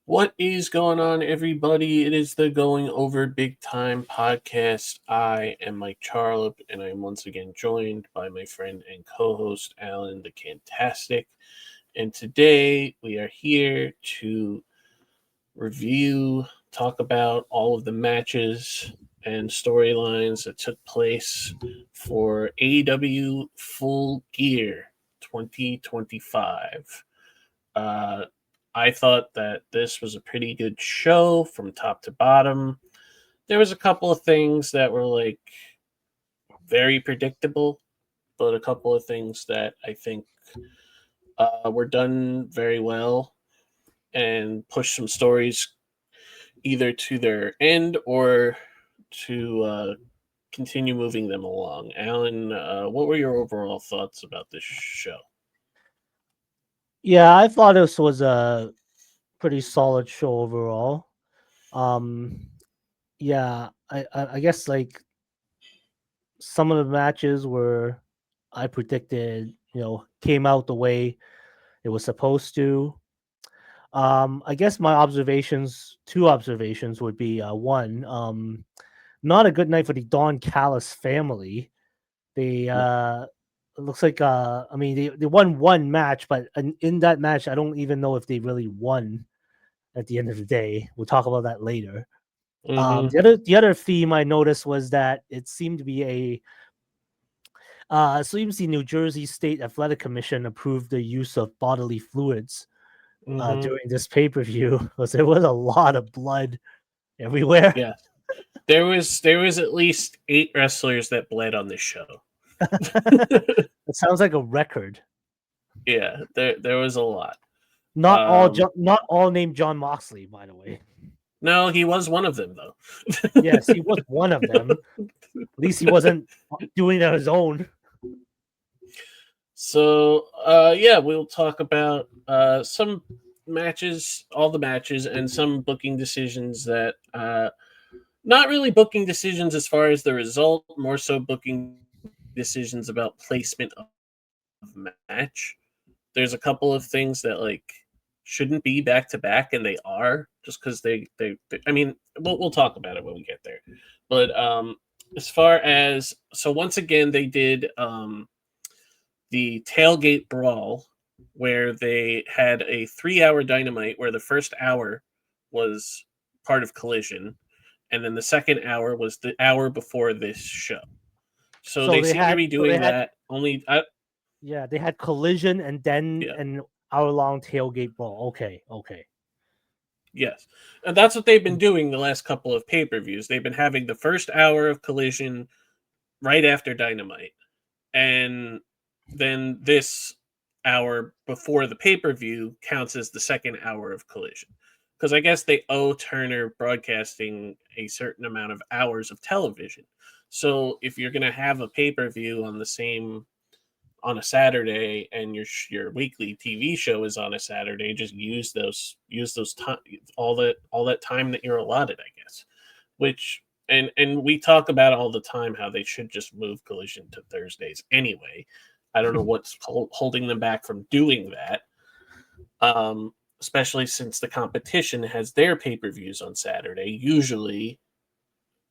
What is going on, everybody? It is the Going Over Big Time podcast. I am Mike Charlip, and I am once again joined by my friend and co-host Alan the Cantastic. And today we are here to review, talk about all of the matches and storylines that took place for AEW Full Gear 2025. I thought that this was a pretty good show from top to bottom. There was a couple of things that were like very predictable, but a couple of things that I think were done very well and pushed some stories either to their end or to continue moving them along. Alan, what were your overall thoughts about this show? Yeah, I thought this was a pretty solid show overall. Um, yeah, I guess like some of the matches were I predicted, came out the way it was supposed to. I guess my two observations would be one, not a good night for the Don Callis family. They No. it looks like I mean they won one match, but in that match I don't even know if they really won at the end of the day. We'll talk about that later. Mm-hmm. The other theme I noticed was that it seemed to be seems the New Jersey State Athletic Commission approved the use of bodily fluids Mm-hmm. during this pay-per-view because there was a lot of blood everywhere. Yeah. There was at least 8 wrestlers that bled on this show. It sounds like a record. Yeah, there was a lot. Not all named John Moxley, by the way. No, he was one of them though. Yes, he was one of them. At least he wasn't doing it on his own. So yeah, we'll talk about some matches, all the matches, and some booking decisions that not really booking decisions as far as the result, more so booking decisions about placement of match. There's a couple of things that like shouldn't be back to back, and they are just because they. I mean, we'll talk about it when we get there. But as far as once again, they did the tailgate brawl where they had a 3-hour dynamite where the first hour was part of Collision, and then the second hour was the hour before this show. So So they they seem to had be doing that. Only, they had Collision and then yeah. an hour-long tailgate brawl. Okay. Yes. And that's what they've been doing the last couple of pay-per-views. They've been having the first hour of Collision right after Dynamite. And then this hour before the pay-per-view counts as the second hour of Collision. Because I guess they owe Turner Broadcasting a certain amount of hours of television. So if you're going to have a pay-per-view on a Saturday and your weekly TV show is on a Saturday, just use those time all that time that you're allotted, I guess. Which and we talk about all the time how they should just move Collision to Thursdays anyway. I don't know what's holding them back from doing that. Especially since the competition has their pay-per-views on Saturday, usually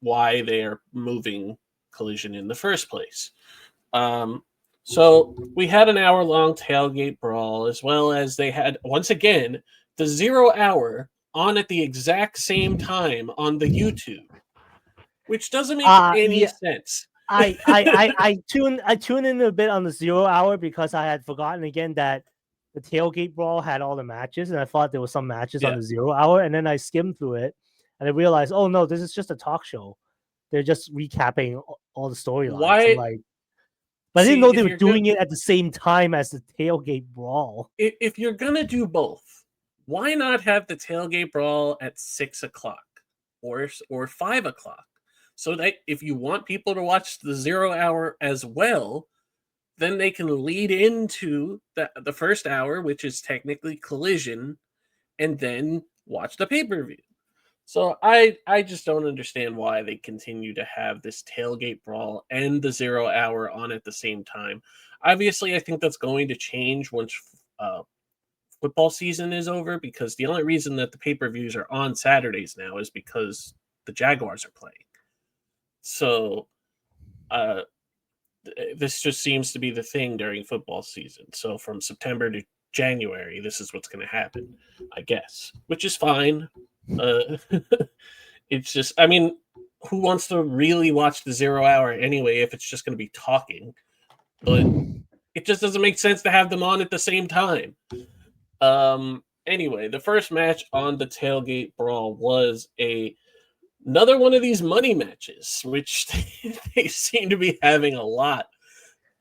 why they are moving Collision in the first place. Um, so we had an hour-long tailgate brawl, as well as they had once again the 0 hour on at the exact same time on the YouTube, which doesn't make any Yeah, sense. I tuned in a bit on the 0 hour because I had forgotten again that the tailgate brawl had all the matches, and I thought there was some matches on Yeah. the 0 hour, and then I skimmed through it, and I realized, oh no, this is just a talk show. They're just recapping all the storylines. I'm Why? like, but I didn't See, know they were doing it at the same time as the tailgate brawl. if you're gonna do both, why not have the tailgate brawl at 6 o'clock or 5 o'clock? So that if you want people to watch the 0 hour as well, then they can lead into the first hour, which is technically Collision, and then watch the pay-per-view. So I just don't understand why they continue to have this tailgate brawl and the 0 hour on at the same time. Obviously, I think that's going to change football season is over, because the only reason that the pay-per-views are on Saturdays now is because the Jaguars are playing. So this just seems to be the thing during football season. So from September to January, this is what's going to happen, I guess, which is fine. It's just, I mean, who wants to really watch the 0 hour anyway if it's just going to be talking? But it just doesn't make sense to have them on at the same time. Anyway, the first match on the Tailgate Brawl was another one of these money matches, which they seem to be having a lot.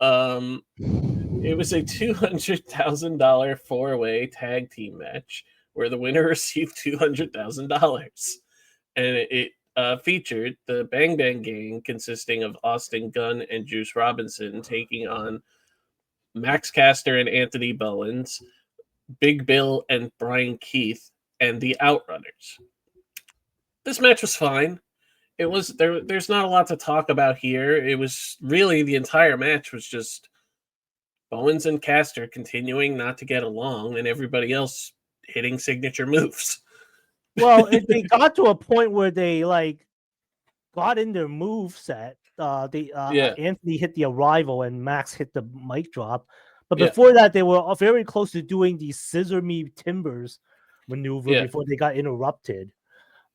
It was a $200,000 four-way tag team match where the winner received $200,000, and it featured the Bang Bang Gang, consisting of Austin Gunn and Juice Robinson, taking on Max Caster and Anthony Bowens, Big Bill and Brian Keith, and the Outrunners. This match was fine. It was there's not a lot to talk about here. It was really, the entire match was just Bowens and Caster continuing not to get along, and everybody else hitting signature moves. Well, they got to a point where they got in their move set. Yeah. Anthony hit the arrival and Max hit the mic drop. But Yeah. before that, they were very close to doing the scissor me timbers maneuver Yeah. before they got interrupted.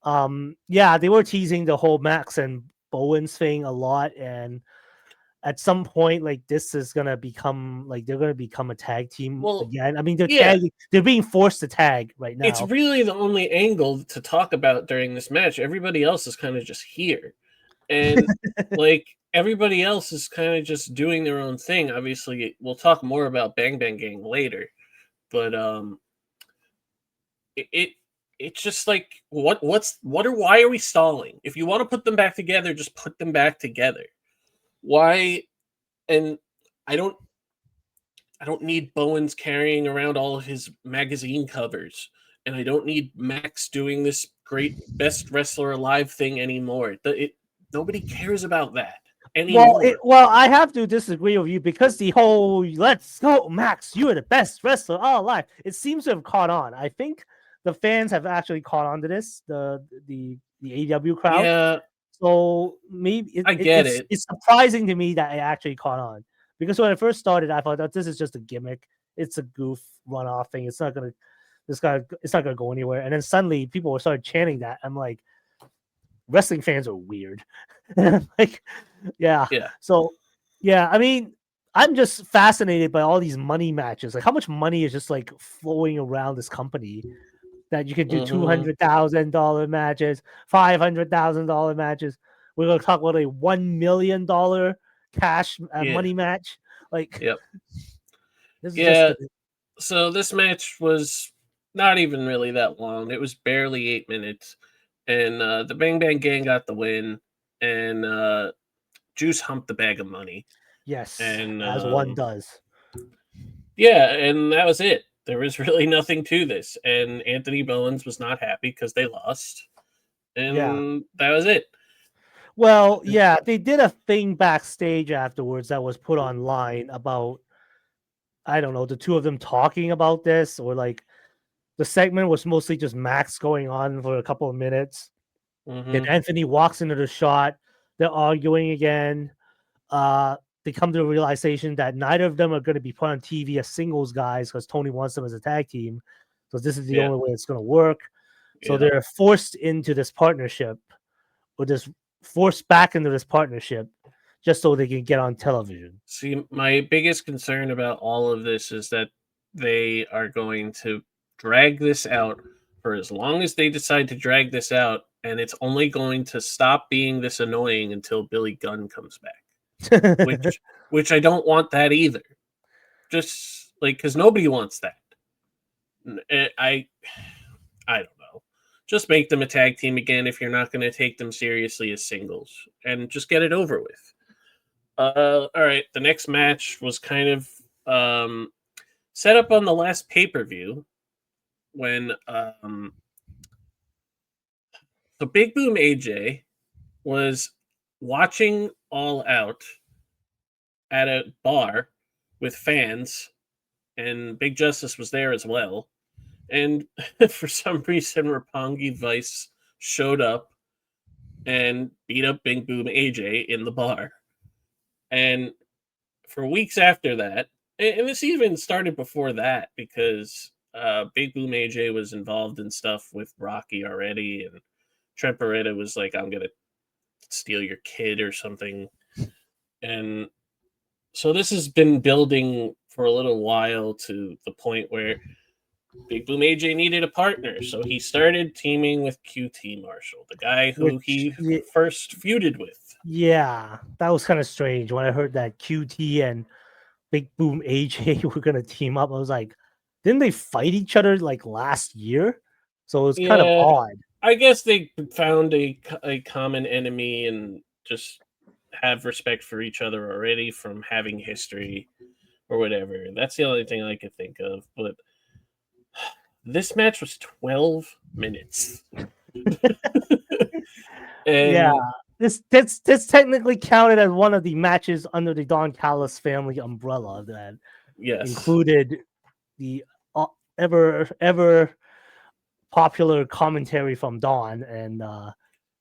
Yeah, they were teasing the whole Max and Bowens thing a lot, and at some point, this is gonna become they're gonna become a tag team Well, again. I mean, yeah. they're being forced to tag right now. It's really the only angle to talk about during this match. Everybody else is kind of just here. And everybody else is kind of just doing their own thing. Obviously, we'll talk more about Bang Bang Gang later, but it's just why are we stalling? If you want to put them back together, just put them back together. Why? And I don't need Bowens carrying around all of his magazine covers, and I don't need Max doing this great best wrestler alive thing anymore. Nobody cares about that anymore. Well, I have to disagree with you, because the whole "Let's go, Max! You are the best wrestler alive." It seems to have caught on. I think the fans have actually caught on to this. The AEW crowd. Yeah. So maybe I get it. It's surprising to me that it actually caught on, because when it first started, I thought that this is just a gimmick. It's a goof runoff thing. It's not gonna go anywhere. And then suddenly people started chanting that. I'm like, wrestling fans are weird. Yeah. So, yeah, I mean, I'm just fascinated by all these money matches. How much money is just flowing around this company that you can do $200,000 matches, $500,000 matches. We're gonna talk about a $1 million cash money match. Yep. This is So this match was not even really that long. It was barely 8 minutes, and the Bang Bang Gang got the win, and Juice humped the bag of money. Yes, and as one does. Yeah, and that was it. There was really nothing to this, and Anthony Bowens was not happy because they lost, and that was it. Well, yeah, they did a thing backstage afterwards that was put online about, I don't know, the two of them talking about this, or the segment was mostly just Max going on for a couple of minutes. Then Anthony walks into the shot. They're arguing again. They come to the realization that neither of them are going to be put on TV as singles guys, because Tony wants them as a tag team. So this is the only way it's going to work. So they're forced into this partnership, or just forced back into this partnership, just so they can get on television. See, my biggest concern about all of this is that they are going to drag this out for as long as they decide to drag this out, and it's only going to stop being this annoying until Billy Gunn comes back. which I don't want that either. Just because nobody wants that. I don't know. Just make them a tag team again if you're not going to take them seriously as singles, and just get it over with. All right, the next match was kind of set up on the last pay-per-view when the Big Boom AJ was watching All Out at a bar with fans, and Big Justice was there as well. And for some reason, Roppongi Vice showed up and beat up Big Boom AJ in the bar. And for weeks after that, and this even started before that because Big Boom AJ was involved in stuff with Rocky already, and Trent Beretta was like, "I'm gonna steal your kid" or something. And so this has been building for a little while to the point where Big Boom AJ needed a partner, so he started teaming with QT Marshall, the guy who Which he first feuded with. yeah, that was kind of strange when I heard that QT and Big Boom AJ were gonna team up. I was like, didn't they fight each other like last year? So it was kind of Yeah, odd. I guess they found a common enemy and just have respect for each other already from having history or whatever. That's the only thing I could think of. But this match was 12 minutes. Yeah, And this technically counted as one of the matches under the Don Callis family umbrella that yes. included the ever popular commentary from Don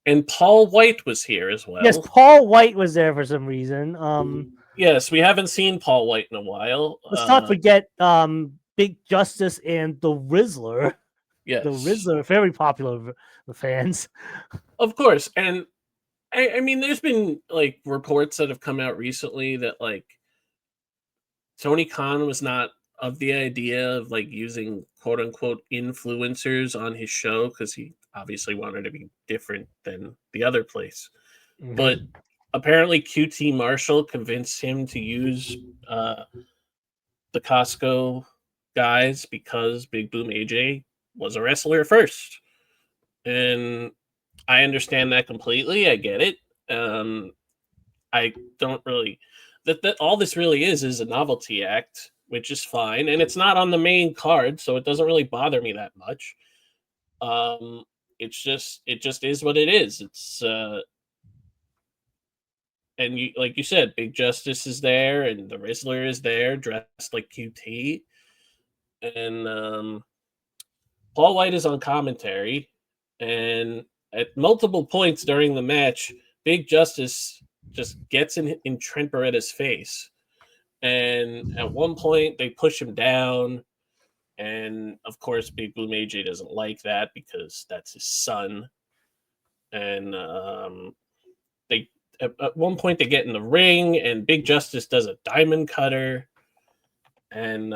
And Paul White was here as yes, well. Paul White was there for some reason. Yes, we haven't seen Paul White in a while. Let's not forget Big Justice and the Rizzler. The Yes. Rizzler, very popular with fans. Of course. And I mean, there's been like reports that have come out recently that like Tony Khan was not of the idea of like using quote unquote influencers on his show because he obviously wanted to be different than the other place. But Mhm. apparently, QT Marshall convinced him to use uh, the Costco guys because Big Boom AJ was a wrestler first. And I understand that completely. I get it. Um, I don't really that all this really is a novelty act, which is fine, and it's not on the main card, so it doesn't really bother me that much. Um, it just is what it is. It's and you like you said, Big Justice is there, and the Rizzler is there, dressed like QT, and Paul White is on commentary, and at multiple points during the match, Big Justice just gets in Trent Beretta's face. And at one point, they push him down. And of course, Big Boom AJ doesn't like that because that's his son. And they at one point they get in the ring, and Big Justice does a diamond cutter, and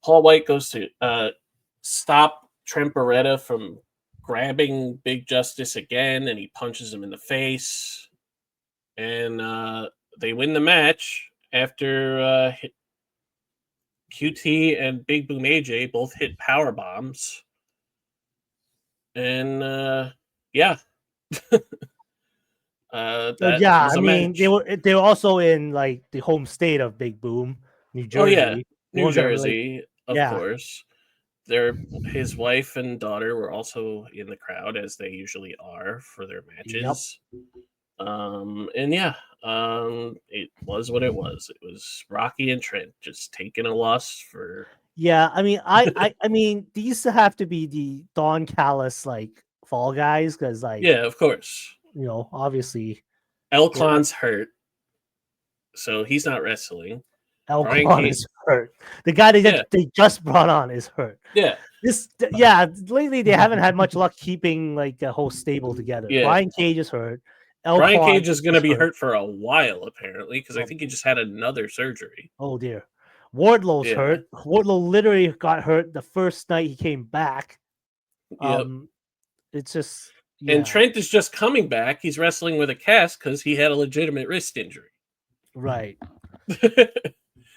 Paul White goes to stop Trent Beretta from grabbing Big Justice again, and he punches him in the face, and they win the match after QT and Big Boom AJ both hit power bombs, and yeah, that Yeah, was I a mean match. they were also in like the home state of Big Boom, New Oh yeah, Jersey. The New ones that are really Jersey, of yeah. course. Their his wife and daughter were also in the crowd as they usually are for their Yep. matches. And yeah, it was what it was. It was Rocky and Trent just taking a loss for. Yeah, I mean I mean these have to be the Don Callis like fall guys because like Yeah, of course. obviously Elklon's hurt, so he's not wrestling. Brian Elcon Cage, is hurt. The guy yeah, they just brought on is hurt. yeah, Yeah, lately they haven't had much luck keeping like a whole stable together. yeah. Brian Cage is hurt. Brian Elcon Cage is going to is be hurt. hurt for a while, apparently, because I Oh, think he just had another surgery. oh dear. Wardlow's Yeah, hurt. Wardlow literally got hurt the first night he came back. yep. It's just And yeah, Trent is just coming back. He's wrestling with a cast because he had a legitimate wrist injury. right.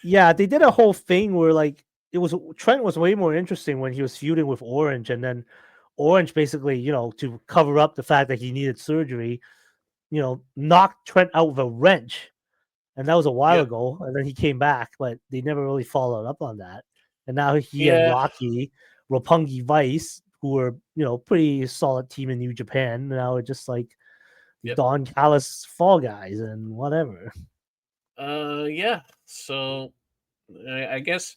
Yeah, they did a whole thing where like it was Trent was way more interesting when he was feuding with Orange, and then Orange basically, to cover up the fact that he needed surgery, knocked Trent out with a wrench, and that was a while Yep. ago. And then he came back, but they never really followed up on that. And now he and Yeah. Rocky, Roppongi Vice, who were pretty solid team in New Japan, now it's just like the Yep. Don Callis fall guys and whatever. Yeah. So I guess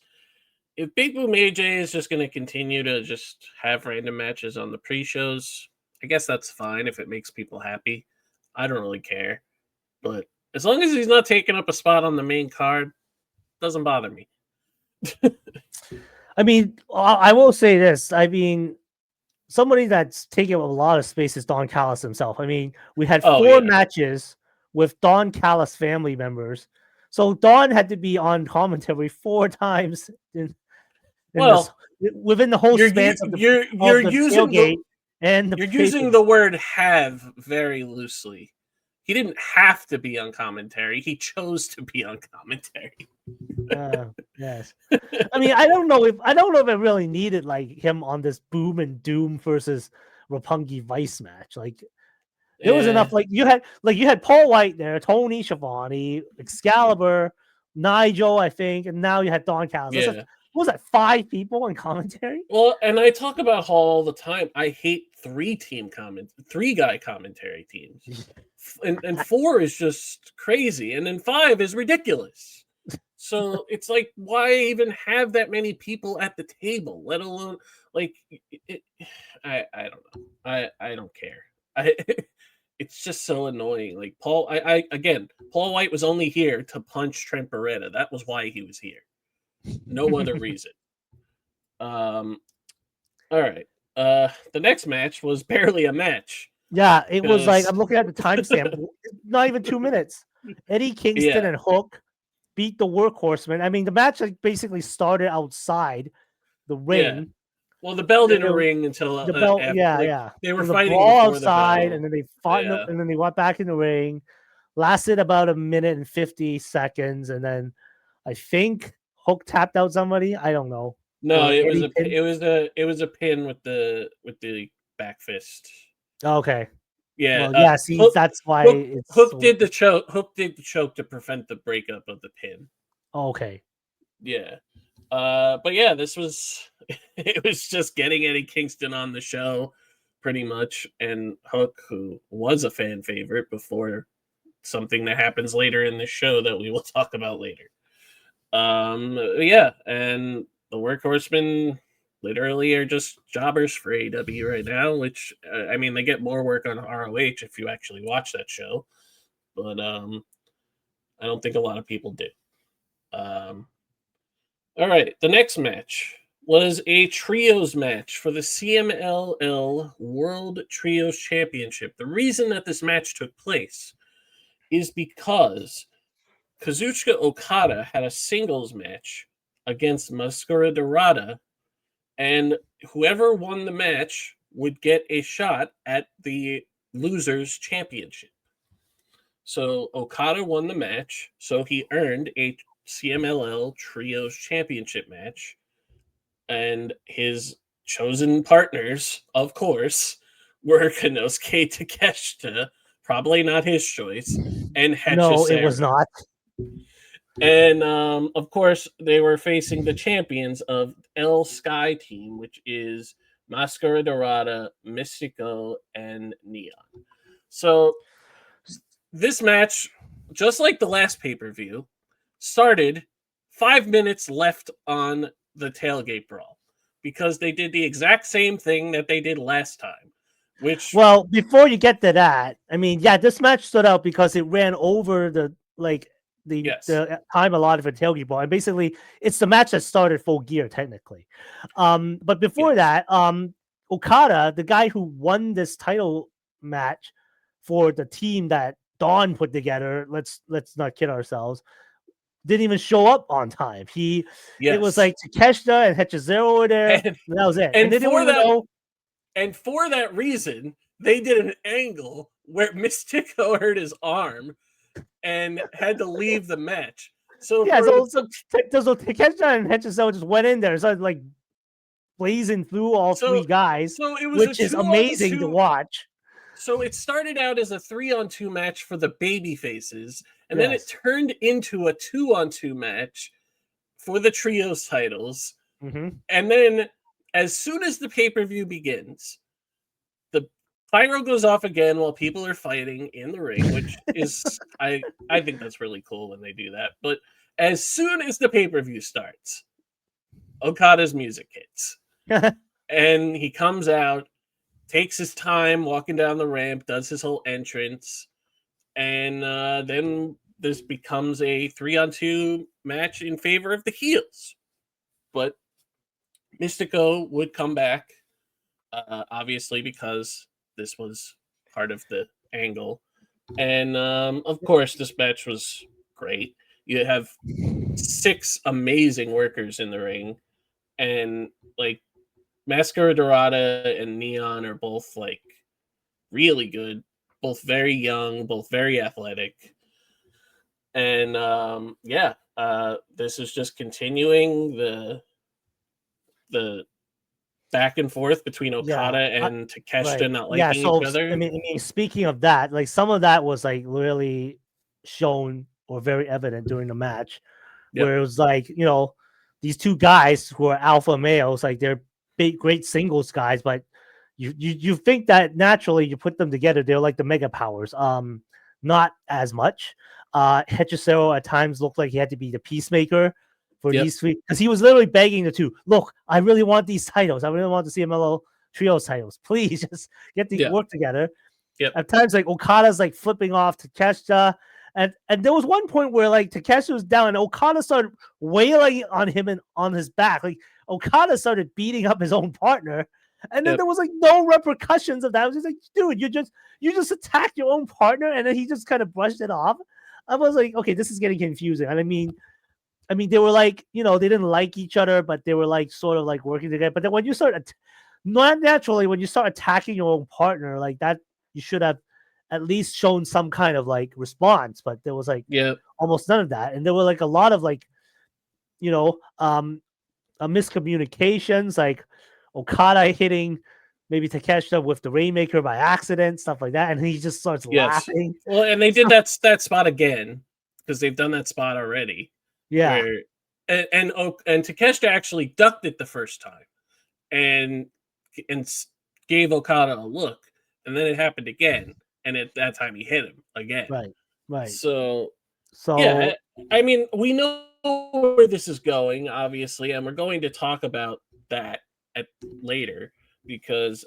if Big Boom AJ is just going to continue to just have random matches on the pre-shows, I guess that's fine if it makes people happy. I don't really care. But as long as he's not taking up a spot on the main card, doesn't bother me. I mean, I will say this. I mean, somebody that's taking up a lot of space is Don Callis himself. I mean, we had four matches with Don Callis family members. So Don had to be on commentary 4 times in this within the whole span of the tailgate and the you're using the word "have" very loosely. He didn't have to be on commentary. He chose to be on commentary. Yes. I mean, I don't know if it really needed like him on this Boom and Doom versus Roppongi Vice match. Like there was enough. Like you had Paul White there, Tony Schiavone, Excalibur, Nigel, I think, and now you had Don Callis. Yeah. What was that, 5 people in commentary? Well, and I talk about Hall all the time. I hate 3-guy commentary teams. And 4 is just crazy. And then 5 is ridiculous. So it's like, why even have that many people at the table, let alone like I don't know. I don't care. It's just so annoying. Like Paul White was only here to punch Trent Beretta. That was why he was here. No other reason. All right. The next match was barely a match. Yeah, it was like, I'm looking at the timestamp. Not even 2 minutes. Eddie Kingston and Hook beat the Workhorsemen. I mean, the match like basically started outside the ring. Yeah. Well, the bell didn't ring until the bell. They were fighting outside, and then they fought, and then they went back in the ring. Lasted about 1:50 seconds, and then I think Hook tapped out somebody. I don't know. No, it was a pin with the back fist. Okay. Yeah. Well, see, that's why Hook did the choke. Hook did the choke to prevent the breakup of the pin. Okay. Yeah. But yeah, this was it was just getting Eddie Kingston on the show, pretty much, and Hook, who was a fan favorite before something that happens later in the show that we will talk about later. Yeah, and the Workhorsemen literally are just jobbers for AEW right now, which I mean, they get more work on ROH if you actually watch that show, but I don't think a lot of people do. All right, the next match was a trios match for the CMLL World Trios Championship. The reason that this match took place is because Kazuchika Okada had a singles match against Mascara Dorada, and whoever won the match would get a shot at the Losers Championship. So Okada won the match, so he earned a CMLL Trios Championship match, and his chosen partners, of course, were Konosuke Takeshita, probably not his choice, and Hechicera. No, it was not. And of course, they were facing the champions of El Sky Team, which is Mascara Dorada, Mystico, and Neon. So this match, just like the last pay-per-view, started 5 minutes left on the tailgate brawl because they did the exact same thing that they did last time. Well, before you get to that, I mean, yeah, this match stood out because it ran over the time allotted for tailgate brawl, and basically it's the match that started Full Gear technically. But before that, Okada, the guy who won this title match for the team that Dawn put together, let's not kid ourselves, didn't even show up on time. It was like Takeshita and Hechicera were there, and that was it. And they didn't even know. And for that reason, they did an angle where Mystico hurt his arm and had to leave the match. So Takeshita and Hechicera just went in there, started like blazing through all 3 guys, which is amazing to watch. So it started out as a 3-on-2 match for the baby faces, and then it turned into a 2-on-2 match for the trios titles. Mm-hmm. And then as soon as the pay-per-view begins, the pyro goes off again while people are fighting in the ring, which is I think that's really cool when they do that. But as soon as the pay-per-view starts, Okada's music hits. And he comes out, takes his time walking down the ramp, does his whole entrance, and then this becomes a 3-on-2 match in favor of the heels. But Mystico would come back, obviously, because this was part of the angle. And of course, this match was great. You have 6 amazing workers in the ring, and like Mascara Dorada and Neon are both like really good, both very young, both very athletic. And this is just continuing the back and forth between Yeah, Okada and Takeshita right. not Yeah, liking so each other. I mean, speaking of that, like some of that was like really shown or very evident during the match, Yep, where it was like, these two guys who are alpha males, like they're big, great singles guys, but you think that naturally you put them together, they're like the mega powers. Not as much. Hechicero at times looked like he had to be the peacemaker for yep, these three, because he was literally begging the two, look, I really want these titles. I really want the CMLL trios titles. Please just get the yeah, work together. yep, At times, like Okada's like flipping off Takeshita. And there was one point where like Takeshi was down and Okada started wailing on him and on his back. Like Okada started beating up his own partner. And then yep, there was like no repercussions of that. It was just like, dude, you just attacked your own partner, and then he just kind of brushed it off. I was like, okay, this is getting confusing. And I mean, they were like, they didn't like each other, but they were like sort of like working together. But then when you start, not naturally, when you start attacking your own partner like that, you should have at least shown some kind of like response. But there was like yep, almost none of that, and there were like a lot of like, you know, um, miscommunications, like Okada hitting maybe Takeshita with the Rainmaker by accident, stuff like that, and he just starts yes. laughing. Well, and they did that spot again because they've done that spot already, Yeah, where and Takeshita actually ducked it the first time, and and gave Okada a look, and then it happened again, and at that time he hit him again. right, right. So yeah, So I mean, we know where this is going, obviously, and we're going to talk about that at later because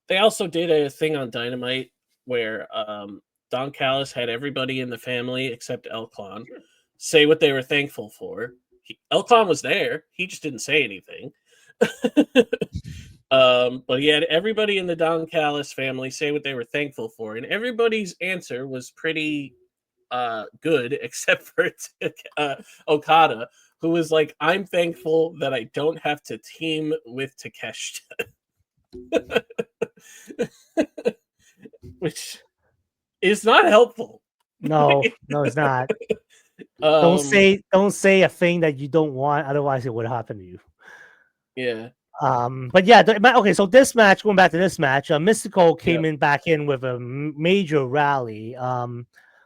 they also did a thing on Dynamite where Don Callis had everybody in the family except Elclon say what they were thankful for. Elclon was there; he just didn't say anything. But he had everybody in the Don Callis family say what they were thankful for, and everybody's answer was pretty good, except for Okada, who was like, "I'm thankful that I don't have to team with Takeshita," which is not helpful. no, no, it's not. Don't um, say a thing that you don't want, otherwise it would happen to you. yeah, But yeah, okay. So this match, going back to this match, Mystical came yep, in back in with a major rally.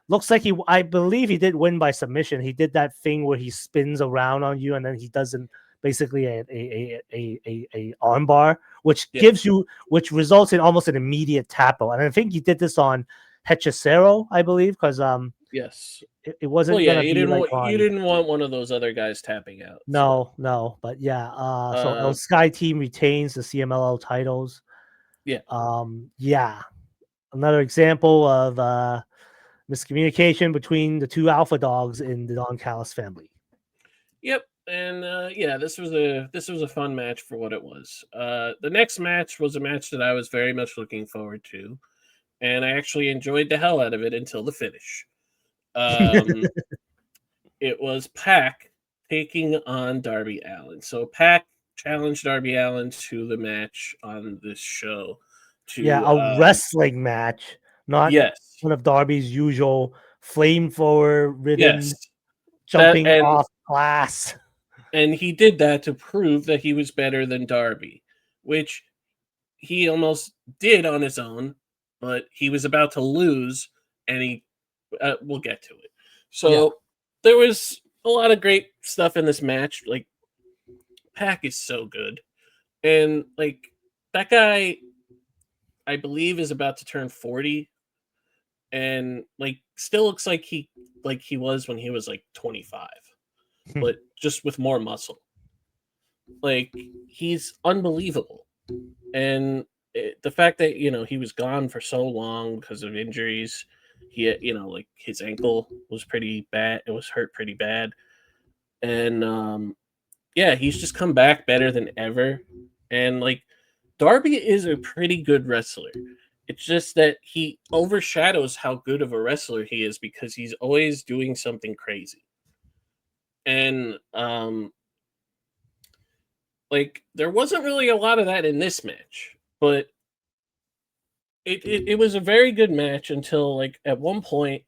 Looks like I believe he did win by submission. He did that thing where he spins around on you and then he does basically a arm bar, yes, which results in almost an immediate tap out. And I think he did this on Hechicero, I believe, because yes. it Well, wasn't yeah, gonna be like you on. didn't want one of those other guys tapping out. So, No, no, but yeah. So El uh, Sky team retains the CMLL titles. yeah, Yeah, another example of miscommunication between the two alpha dogs in the Don Callis family. yep. And yeah, this was a fun match for what it was. The next match was a match that I was very much looking forward to, and I actually enjoyed the hell out of it until the finish. Um, it was Pac taking on Darby Allen. So Pac challenged Darby Allen to the match on this show. Yeah, To a wrestling match, not yes, one of Darby's usual flamethrower yes, ridden that jumping off glass. and he did that to prove that he was better than Darby, which he almost did on his own, but he was about to lose, and we'll get to it. Yeah. So there was a lot of great stuff in this match. Like Pac is so good, and like that guy, I believe, is about to turn 40, and like still looks like he was when he was like 25, but just with more muscle. Like, he's unbelievable. And the fact that, he was gone for so long because of injuries, he had, like his ankle was pretty bad. It was hurt pretty bad. And yeah, he's just come back better than ever. And like, Darby is a pretty good wrestler. It's just that he overshadows how good of a wrestler he is because he's always doing something crazy. And like, there wasn't really a lot of that in this match, but it was a very good match until, like, at one point,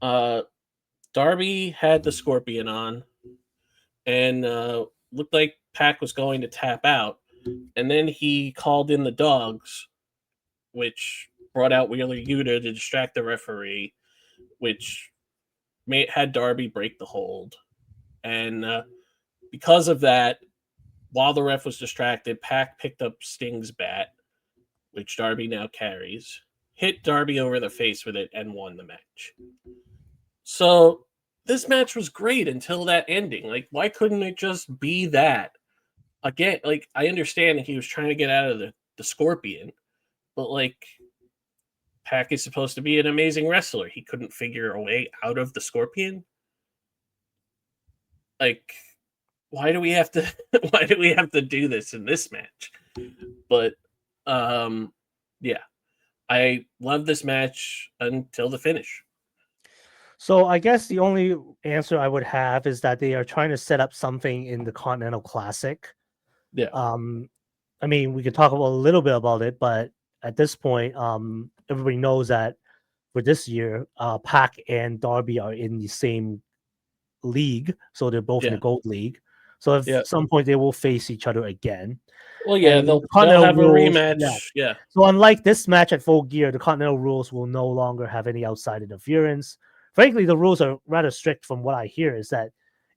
uh Darby had the Scorpion on, and looked like Pac was going to tap out, and then he called in the dogs, which brought out Wheeler Yuta to distract the referee, which had Darby break the hold. And because of that, while the ref was distracted, Pac picked up Sting's bat, which Darby now carries, hit Darby over the face with it, and won the match. So this match was great until that ending. Like, why couldn't it just be that? Again, like, I understand that he was trying to get out of the Scorpion, but like, Pac is supposed to be an amazing wrestler. He couldn't figure a way out of the Scorpion. Like, why do we have to why do we have to do this in this match? But yeah, I love this match until the finish. So I guess the only answer I would have is that they are trying to set up something in the Continental Classic. Yeah. I mean, we could talk a little bit about it, but at this point, everybody knows that for this year, Pac and Darby are in the same league, so they're both in the Yeah. Gold League. So Yeah. at some point they will face each other again. Well, yeah, And the they'll Continental have a rules, rematch. Yeah. so unlike this match at Full Gear, the Continental rules will no longer have any outside interference. Frankly, the rules are rather strict from what I hear, is that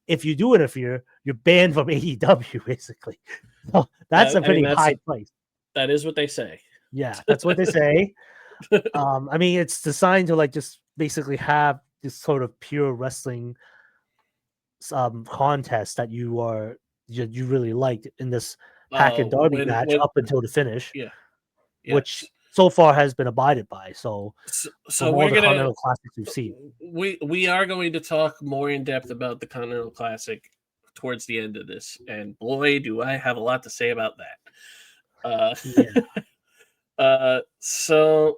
if you do interfere, you're banned from AEW, basically. So that's a I mean, pretty high price. that is what they say. Yeah, that's what they say. I mean, it's designed to like just basically have this sort of pure wrestling contest that you really liked in this Pac and Darby match when up until the finish, yeah, which yes. so far has been abided by. So So from all we're the gonna Continental Classics we've seen, we are going to talk more in depth about the Continental Classic towards the end of this, and boy, do I have a lot to say about that. yeah. So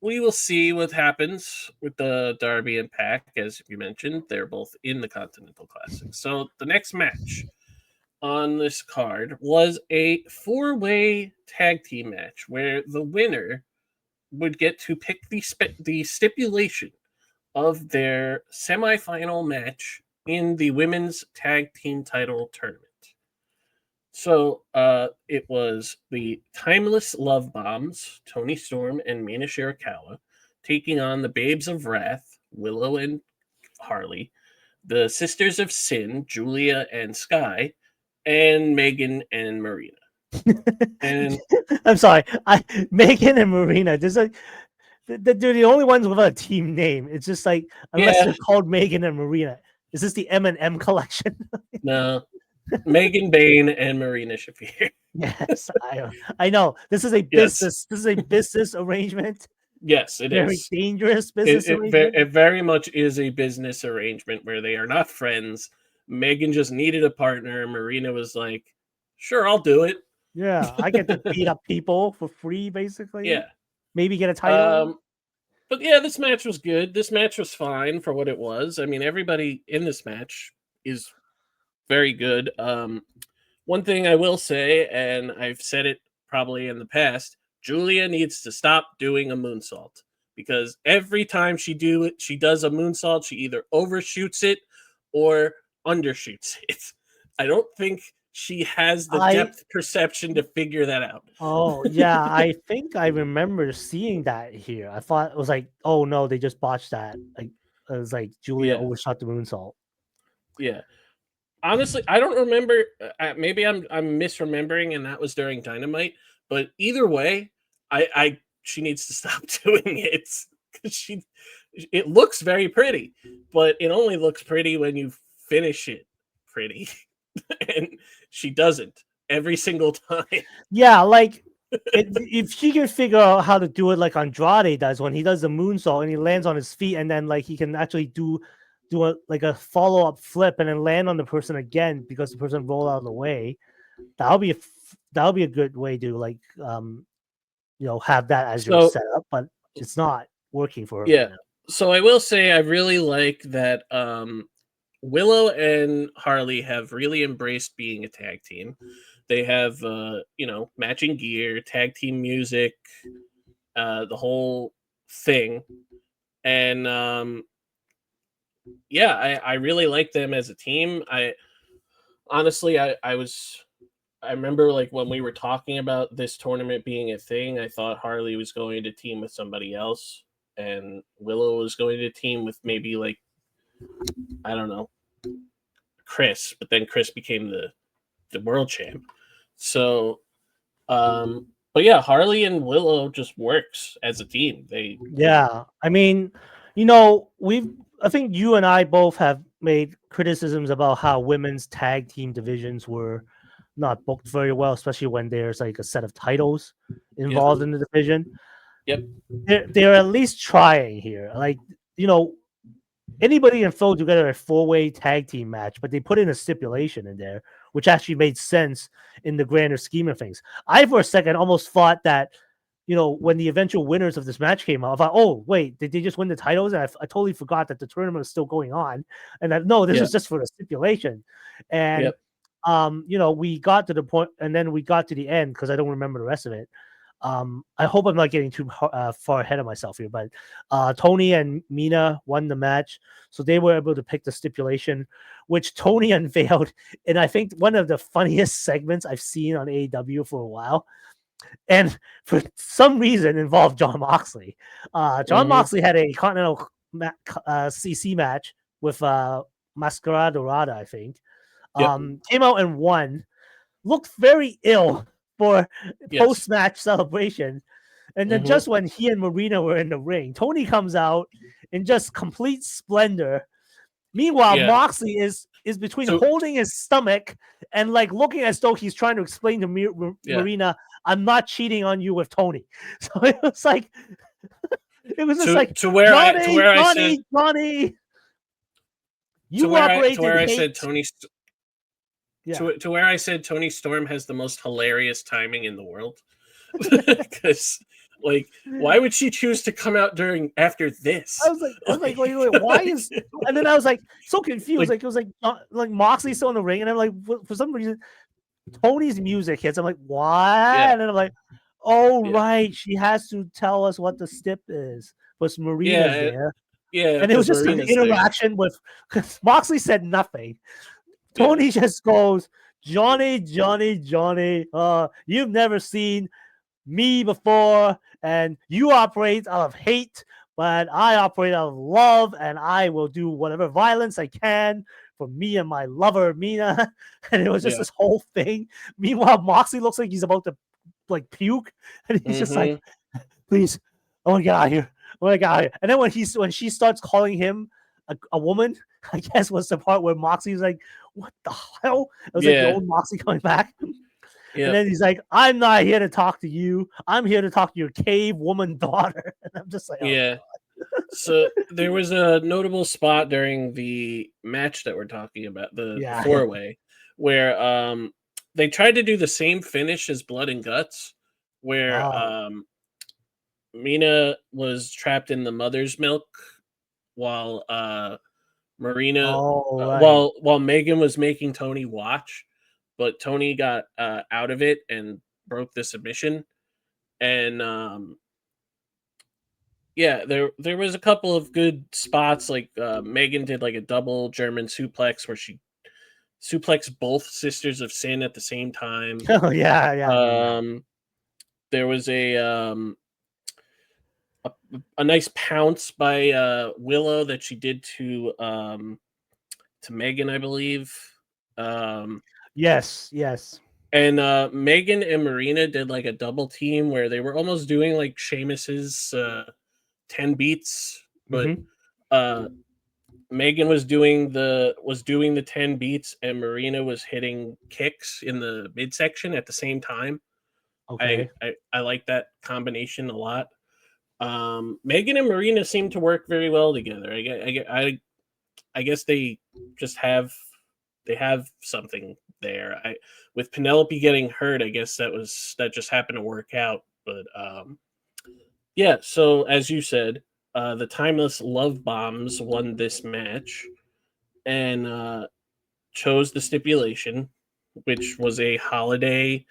we will see what happens with the Darby and Pac. As you mentioned, they're both in the Continental Classic. So the next match on this card was a four-way tag team match where the winner would get to pick the stipulation of their semifinal match in the women's tag team title tournament. So it was the Timeless Love Bombs, Tony Storm and Mina Shirakawa, taking on the Babes of Wrath, Willow and Harley, the Sisters of Sin, Julia and Sky, and Megan and Marina. And I'm sorry, Megan and Marina. There's like they're the only ones with a team name. It's just like unless yeah, they're called Megan and Marina. Is this the M&M collection? no, Megan Bain and Marina Shafir. Yes, I know. This is a Yes, business. This is a business arrangement. yes, it Very is. dangerous business arrangement. It very much is a business arrangement where they are not friends. Megan just needed a partner. Marina was like, "Sure, I'll do it." Yeah, I get to beat up people for free, basically. Yeah. Maybe get a title. Um, but yeah, this match was good. This match was fine for what it was. I mean, everybody in this match is very good. One thing I will say, and I've said it probably in the past, Julia needs to stop doing a moonsault because every time she does a moonsault, she either overshoots it or undershoots it. I don't think she has the I depth perception to figure that out. Oh yeah, I think I remember seeing that here. I thought it was like, oh no, they just botched that. Like it was like Julia Yeah, overshot the moonsault. yeah. Honestly, I don't remember. Maybe I'm misremembering, and that was during Dynamite. But either way, I she needs to stop doing it because it looks very pretty, but it only looks pretty when you finish it pretty. and she doesn't every single time. Yeah, like if she can figure out how to do it like Andrade does when he does the moonsault and he lands on his feet and then like he can actually do a follow-up flip and then land on the person again because the person rolled out of the way. That'll be a good way to like have that as your So setup, but it's not working for her yeah, right now. so I will say I really like that Willow and Harley have really embraced being a tag team. They have matching gear, tag team music, the whole thing. And yeah, I really like them as a team. I honestly I remember like when we were talking about this tournament being a thing, I thought Harley was going to team with somebody else and Willow was going to team with maybe like I don't know, Chris, but then Chris became the world champ. So but yeah, Harley and Willow just works as a team. They Yeah, I mean, I think you and I both have made criticisms about how women's tag team divisions were not booked very well, especially when there's like a set of titles yep, involved in the division. yep, They're at least trying here. Like, you know, anybody can throw together a 4-way tag team match, but they put in a stipulation in there, which actually made sense in the grander scheme of things. I, for a second, almost thought that, when the eventual winners of this match came out, I thought, oh, wait, did they just win the titles? And I totally forgot that the tournament was still going on. And that, no, this yep, was just for the stipulation. And, yep, we got to the point, and then we got to the end because I don't remember the rest of it. I hope I'm not getting too far ahead of myself here, but Tony and Mina won the match, so they were able to pick the stipulation, which Tony unveiled, and I think one of the funniest segments I've seen on AEW for a while, and for some reason involved John Moxley. John mm-hmm, Moxley had a Continental CC match with Mascara Dorada, I think. yep, Came out and won. Looked very ill for yes, post-match celebration. And then mm-hmm, just when he and Marina were in the ring, Tony comes out in just complete splendor. Meanwhile, yeah. Moxley is between So holding his stomach and like looking as though he's trying to explain to yeah, Marina, "I'm not cheating on you with Tony." So it was like it was just like to Johnny, where I said Johnny, Johnny. You operate to in where I said hate. Yeah. To where I said Tony Storm has the most hilarious timing in the world. Because like why would she choose to come out during after I this? was like, wait, why is? And then I was like, so confused. like Like it was like Moxley's still in the ring, and I'm like, for some reason, Tony's music hits. I'm like, why? yeah, And then I'm like, oh yeah, right, she has to tell us what the stip is. But Marina's yeah, there, yeah, and it was because just an Marina's there. interaction with. Cause Moxley said nothing. Yeah, Tony just goes, Johnny, Johnny, Johnny. You've never seen me before, and you operate out of hate, but I operate out of love, and I will do whatever violence I can for me and my lover, Mina. And it was just yeah, this whole thing. Meanwhile, Moxley looks like he's about to like puke, and he's just like, mm-hmm, please, I want to get out of here. I want to get out of here. And then when she starts calling him a woman, I guess was the part where Moxley's like, what the hell? It was like the yeah, old Moxley coming back. And yep, then he's like, I'm not here to talk to you. I'm here to talk to your cave woman daughter. And I'm just like, oh, yeah. So there was a notable spot during the match that we're talking about, the yeah, yeah. four way, where they tried to do the same finish as Blood and Guts, where Oh, Mina was trapped in the mother's milk while Marina oh, right. while Megan was making Tony watch, but Tony got out of it and broke the submission. And yeah, there was a couple of good spots. Like Megan did like a double German suplex where she suplexed both Sisters of Sin at the same time. Oh, yeah, yeah, I remember that. Um, there was a nice pounce by Willow that she did to Megan, I believe. Um, Yes, yes. and Megan and Marina did like a double team where they were almost doing like Sheamus's 10 beats, but Hmm. uh, Megan was doing the 10 beats, and Marina was hitting kicks in the midsection at the same time. Okay. I like that combination a lot. Megan and Marina seem to work very well together. I guess they just have something there. I With Penelope getting hurt, I guess that just happened to work out. But yeah, so as you said, the Timeless Love Bombs won this match and chose the stipulation, which was a holiday.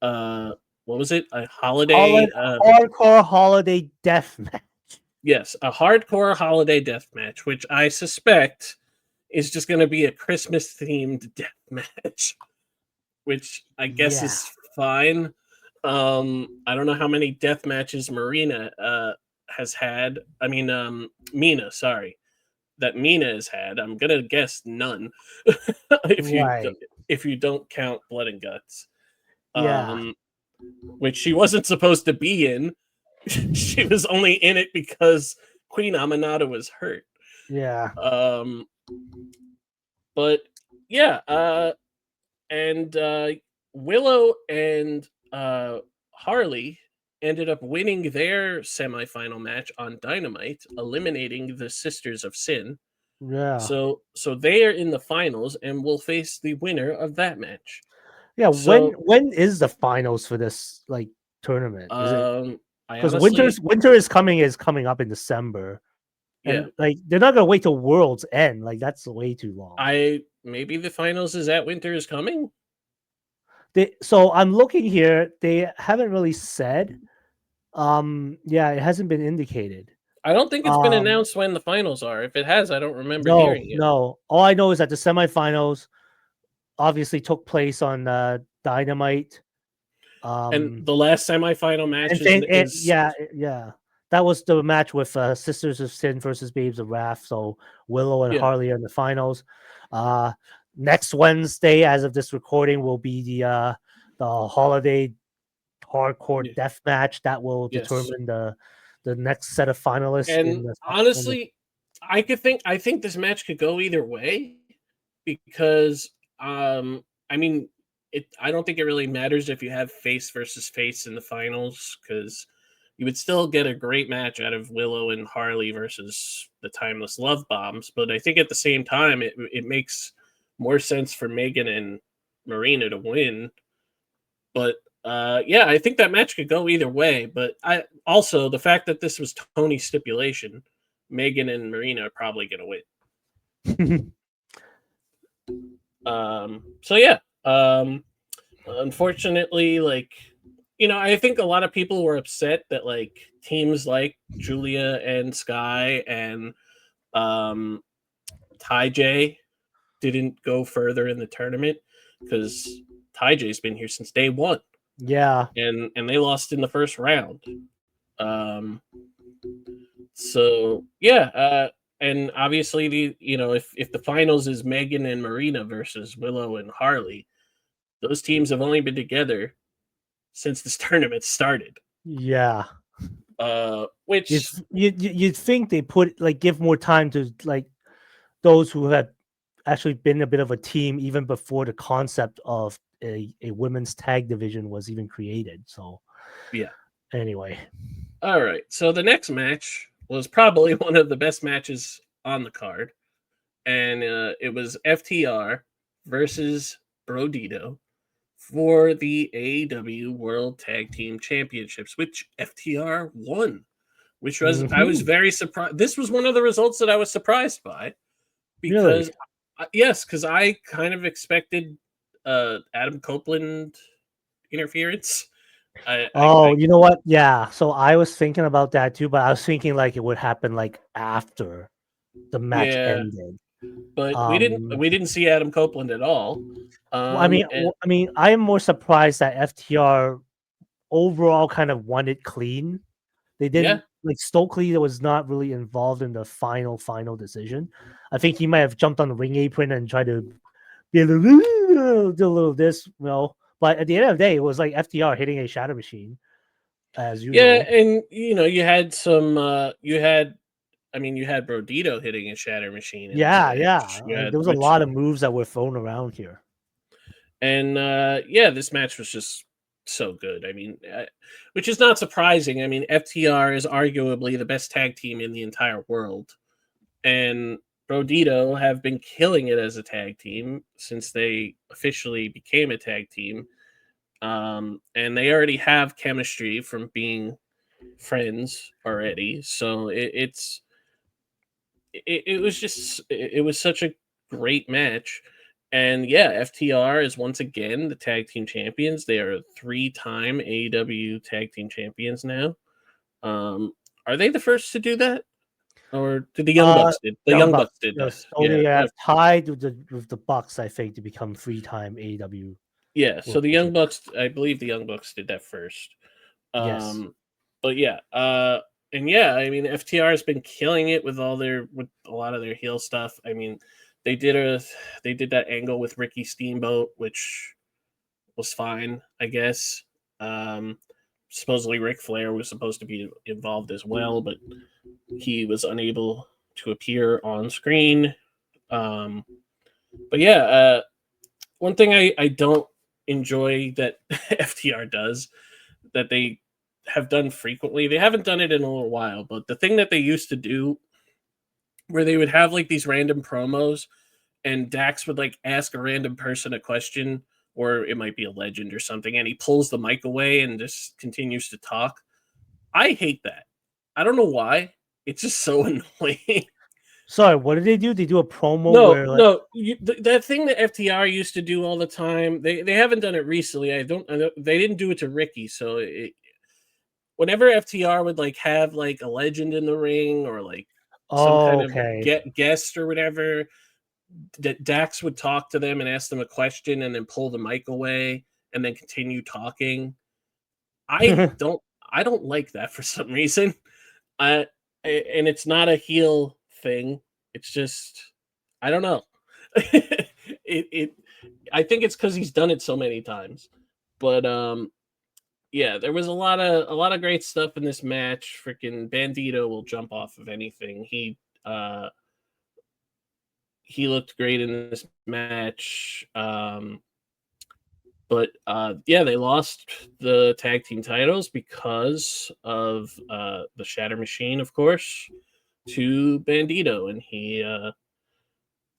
What was it? A holiday. Hardcore holiday death match. Yes, a hardcore holiday death match, which I suspect is just going to be a Christmas themed death match, which I guess Yeah. is fine. I don't know how many death matches Marina has had. I mean, Mina, sorry, that Mina has had. I'm gonna guess none. if you Right. if you don't count Blood and Guts, Yeah. um, which she wasn't supposed to be in. She was only in it because Queen Aminata was hurt. Yeah. Um, but yeah, and Willow and Harley ended up winning their semifinal match on Dynamite, eliminating the Sisters of Sin. Yeah. So they are in the finals and will face the winner of that match. Yeah. When So is the finals for this like tournament? Is it I because honestly, winter is coming up in December, yeah, and like they're not gonna wait till World's End. Like that's way too long. I maybe the finals is at Winter is Coming. So I'm looking here. They haven't really said. Yeah, it hasn't been indicated. I don't think it's been Um, announced when the finals are. If it has, I don't remember no, hearing it. no. All I know is that the semifinals obviously took place on Dynamite. And Um, the last semifinal match and is yeah, yeah, that was the match with Sisters of Sin versus Babes of Wrath. So Willow and yeah, Harley are in the finals. Uh, Next Wednesday, as of this recording, will be the holiday hardcore yeah, death match that will yes. determine the next set of finalists And in the honestly, I think this match could go either way because I mean I don't think it really matters if you have face versus face in the finals because you would still get a great match out of Willow and Harley versus the Timeless Love Bombs. But I think at the same time it makes more sense for Megan and Marina to win. But yeah, I think that match could go either way. But I also the fact that this was Tony's stipulation, Megan and Marina are probably going to win. So yeah, unfortunately, like I think a lot of people were upset that like teams like Julia and Sky and um, Ty J didn't go further in the tournament because Ty J's been here since day one, yeah, and they lost in the first round. Um, so yeah, and obviously if the finals is Megan and Marina versus Willow and Harley, those teams have only been together since this tournament started. yeah. Which You'd think they put like give more time to like those who have actually been a bit of a team even before the concept of a women's tag division was even created. So yeah. anyway, All right. So the next match was probably one of the best matches on the card, and it was FTR versus Brodito for the AEW World Tag Team Championships, which FTR won. Which was I was Mhm. very surprised. This was one of the results that I was surprised by Really. because yes, because I kind of expected Adam Copeland interference. I Oh, you know what? Yeah. So I was thinking about that too, but I was thinking like it would happen like after the match yeah, ended. but Um, we didn't see Adam Copeland at all. And I am more surprised that FTR overall kind of won it clean. They yeah, didn't like Stokely was not really involved in the final decision. I think he might have jumped on the ring apron and tried to be a little, do a little this, But at the end of the day, it was like FTR hitting a shadow machine as yeah, usual. and you had some you had I mean, you had Brodito hitting a Shatter Machine in this Yeah, match. You like, had there was a lot of moves that were thrown around here. And yeah, this match was just so good. I mean, which is not surprising. I mean, FTR is arguably the best tag team in the entire world, and Brodito have been killing it as a tag team since they officially became a tag team. And they already have chemistry from being friends already. So it was just it was such a great match. And yeah, FTR is once again the tag team champions. They are 3-time AEW tag team champions now. Are they the first to do that? Or did the Young Bucks did? The Young Young Bucks. Bucks did that. Yes. So Yeah. they have tied with the Bucks, I think, to become 3-time AEW Yeah. So World the Young Champions. Bucks, I believe the Young Bucks did that first. Yes. But yeah, and yeah, I mean FTR has been killing it with a lot of their heel stuff. I mean, they did a they did that angle with Ricky Steamboat, which was fine, I guess. Um, Supposedly Ric Flair was supposed to be involved as well, but he was unable to appear on screen. Um, but yeah, one thing I don't enjoy that FTR does that they have done frequently. They haven't done it in a little while, but the thing that they used to do where they would have like these random promos and Dax would like ask a random person a question or it might be a legend or something and he pulls the mic away and just continues to talk. I hate that. I don't know why. It's just so annoying. Sorry, what did they do? They do a promo No, where like, no, that thing that FTR used to do all the time. They haven't done it recently. They didn't do it to Ricky, so whenever FTR would like have like a legend in the ring or like some oh, kind of okay. guest or whatever, Dax would talk to them and ask them a question and then pull the mic away and then continue talking. I don't I don't like that for some reason. I and it's not a heel thing. It's just I don't know. it I think it's because he's done it so many times. But yeah, there was a lot of great stuff in this match. Freaking Bandito will jump off of anything. He looked great in this match. But yeah, they lost the tag team titles because of the Shatter Machine, of course, to Bandito, and he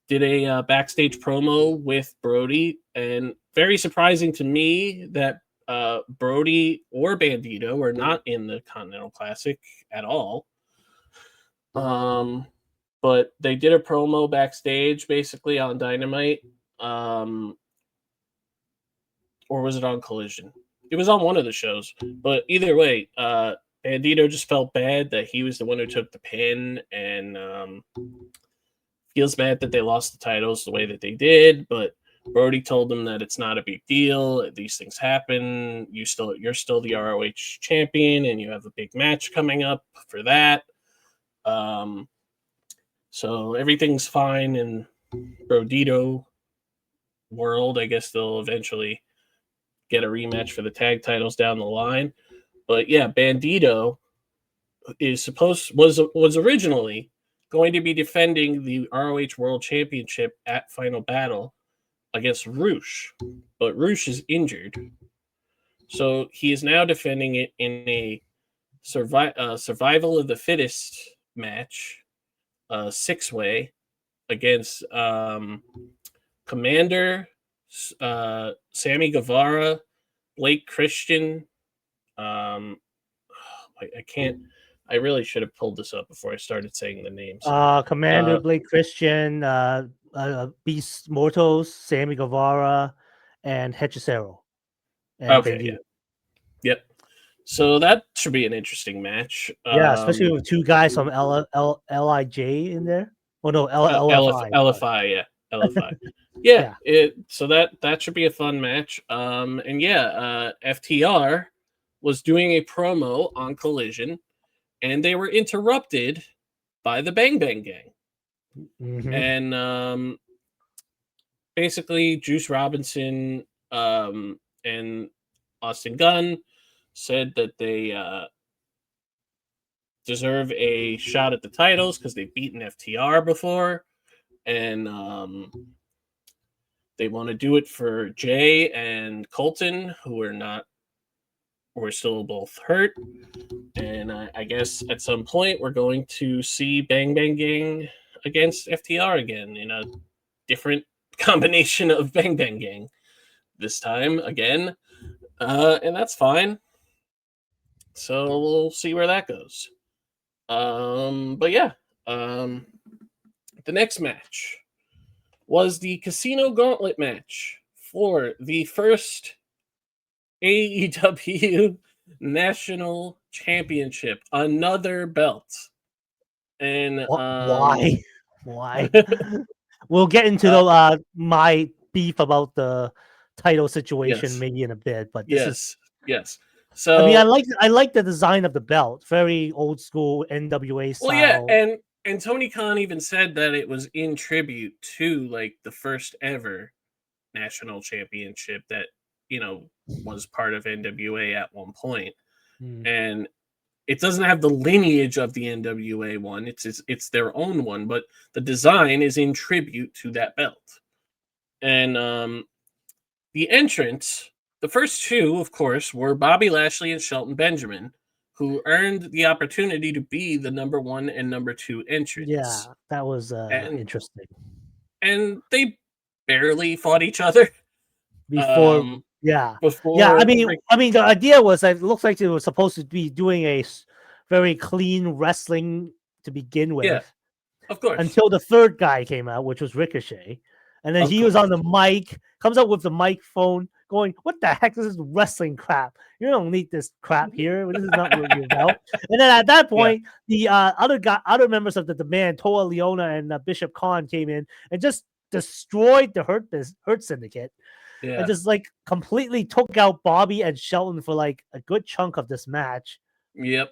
did a backstage promo with Brody, and very surprising to me that Brody or Bandito were not in the Continental Classic at all. But they did a promo backstage, basically on Dynamite, or was it on Collision? It was on one of the shows, but either way, Bandito just felt bad that he was the one who took the pin, and feels bad that they lost the titles the way that they did, but Brody told them that it's not a big deal. These things happen. You're still the ROH champion, and you have a big match coming up for that. So everything's fine in Brodito world. I guess they'll eventually get a rematch for the tag titles down the line. But yeah, Bandito was originally going to be defending the ROH World Championship at Final Battle against Roosh, but Roosh is injured, so he is now defending it in a survival of the fittest match, 6-way against Commander, Sammy Guevara, Blake Christian. I can't. I really should have pulled this up before I started saying the names. Commander Blake Christian, Beast Mortos, Sammy Guevara, and Hechicero. And Okay, yeah, Bandito. yep. So that should be an interesting match. Yeah, especially with two guys from LIJ in there. Oh no, LFI. LFI, yeah, LFI. Yeah, Yeah. so that should be a fun match. And yeah, FTR was doing a promo on Collision, and they were interrupted by the Bang Bang Gang, and basically Juice Robinson and Austin Gunn said that deserve a shot at the titles because they've beaten FTR before, and they want to do it for Jay and Colton, who we're still both hurt. And I guess at some point we're going to see Bang Bang Gang against FTR again in a different combination of Bang Bang Gang this time again. And that's fine. So we'll see where that goes. But yeah, the next match was the Casino Gauntlet match for the first AEW National Championship, another belt. And Why? Why? We'll get into the my beef about the title situation yes, maybe in a bit, but this is. yes. I mean, So I like the design of the belt, very old school NWA well, yeah, style. and Tony Khan even said that it was in tribute to like the first ever national championship that was part of NWA at one point, and it doesn't have the lineage of the NWA one. It's their own one, but the design is in tribute to that belt. And the entrants, the first two, of course, were Bobby Lashley and Shelton Benjamin, who earned the opportunity to be the number 1 and number 2 entrants. Yeah, that was and interesting. and they barely fought each other Before, before I mean, the idea was that it looks like they were supposed to be doing a very clean wrestling to begin with. Yeah, of course. Until the third guy came out, which was Ricochet, and then he was on the mic, comes out with the microphone, going, "What the heck? This is wrestling crap. You don't need this crap here. This is not what you're about." And then at that point, the other members of the Demand, Toa Leona and Bishop Khan, came in and just destroyed the Hurt Syndicate. Yeah. And just like completely took out Bobby and Shelton for like a good chunk of this match. Yep.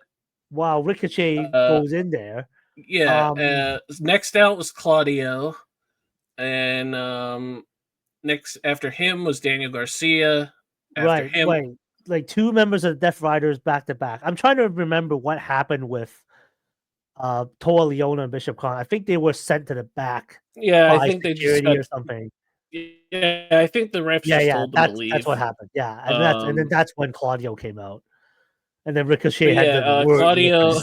While Ricochet goes in there. Yeah. Next out was Claudio, and next after him was Daniel Garcia. After him, like two members of the Death Riders back to back. I'm trying to remember what happened with Toa Leona and Bishop Khan. I think they were sent to the back. Yeah, I think they just got, or something. Yeah, I think the refs just told them to leave. That's what happened. Yeah, and then that's when Claudio came out, and then Ricochet had the word Claudio.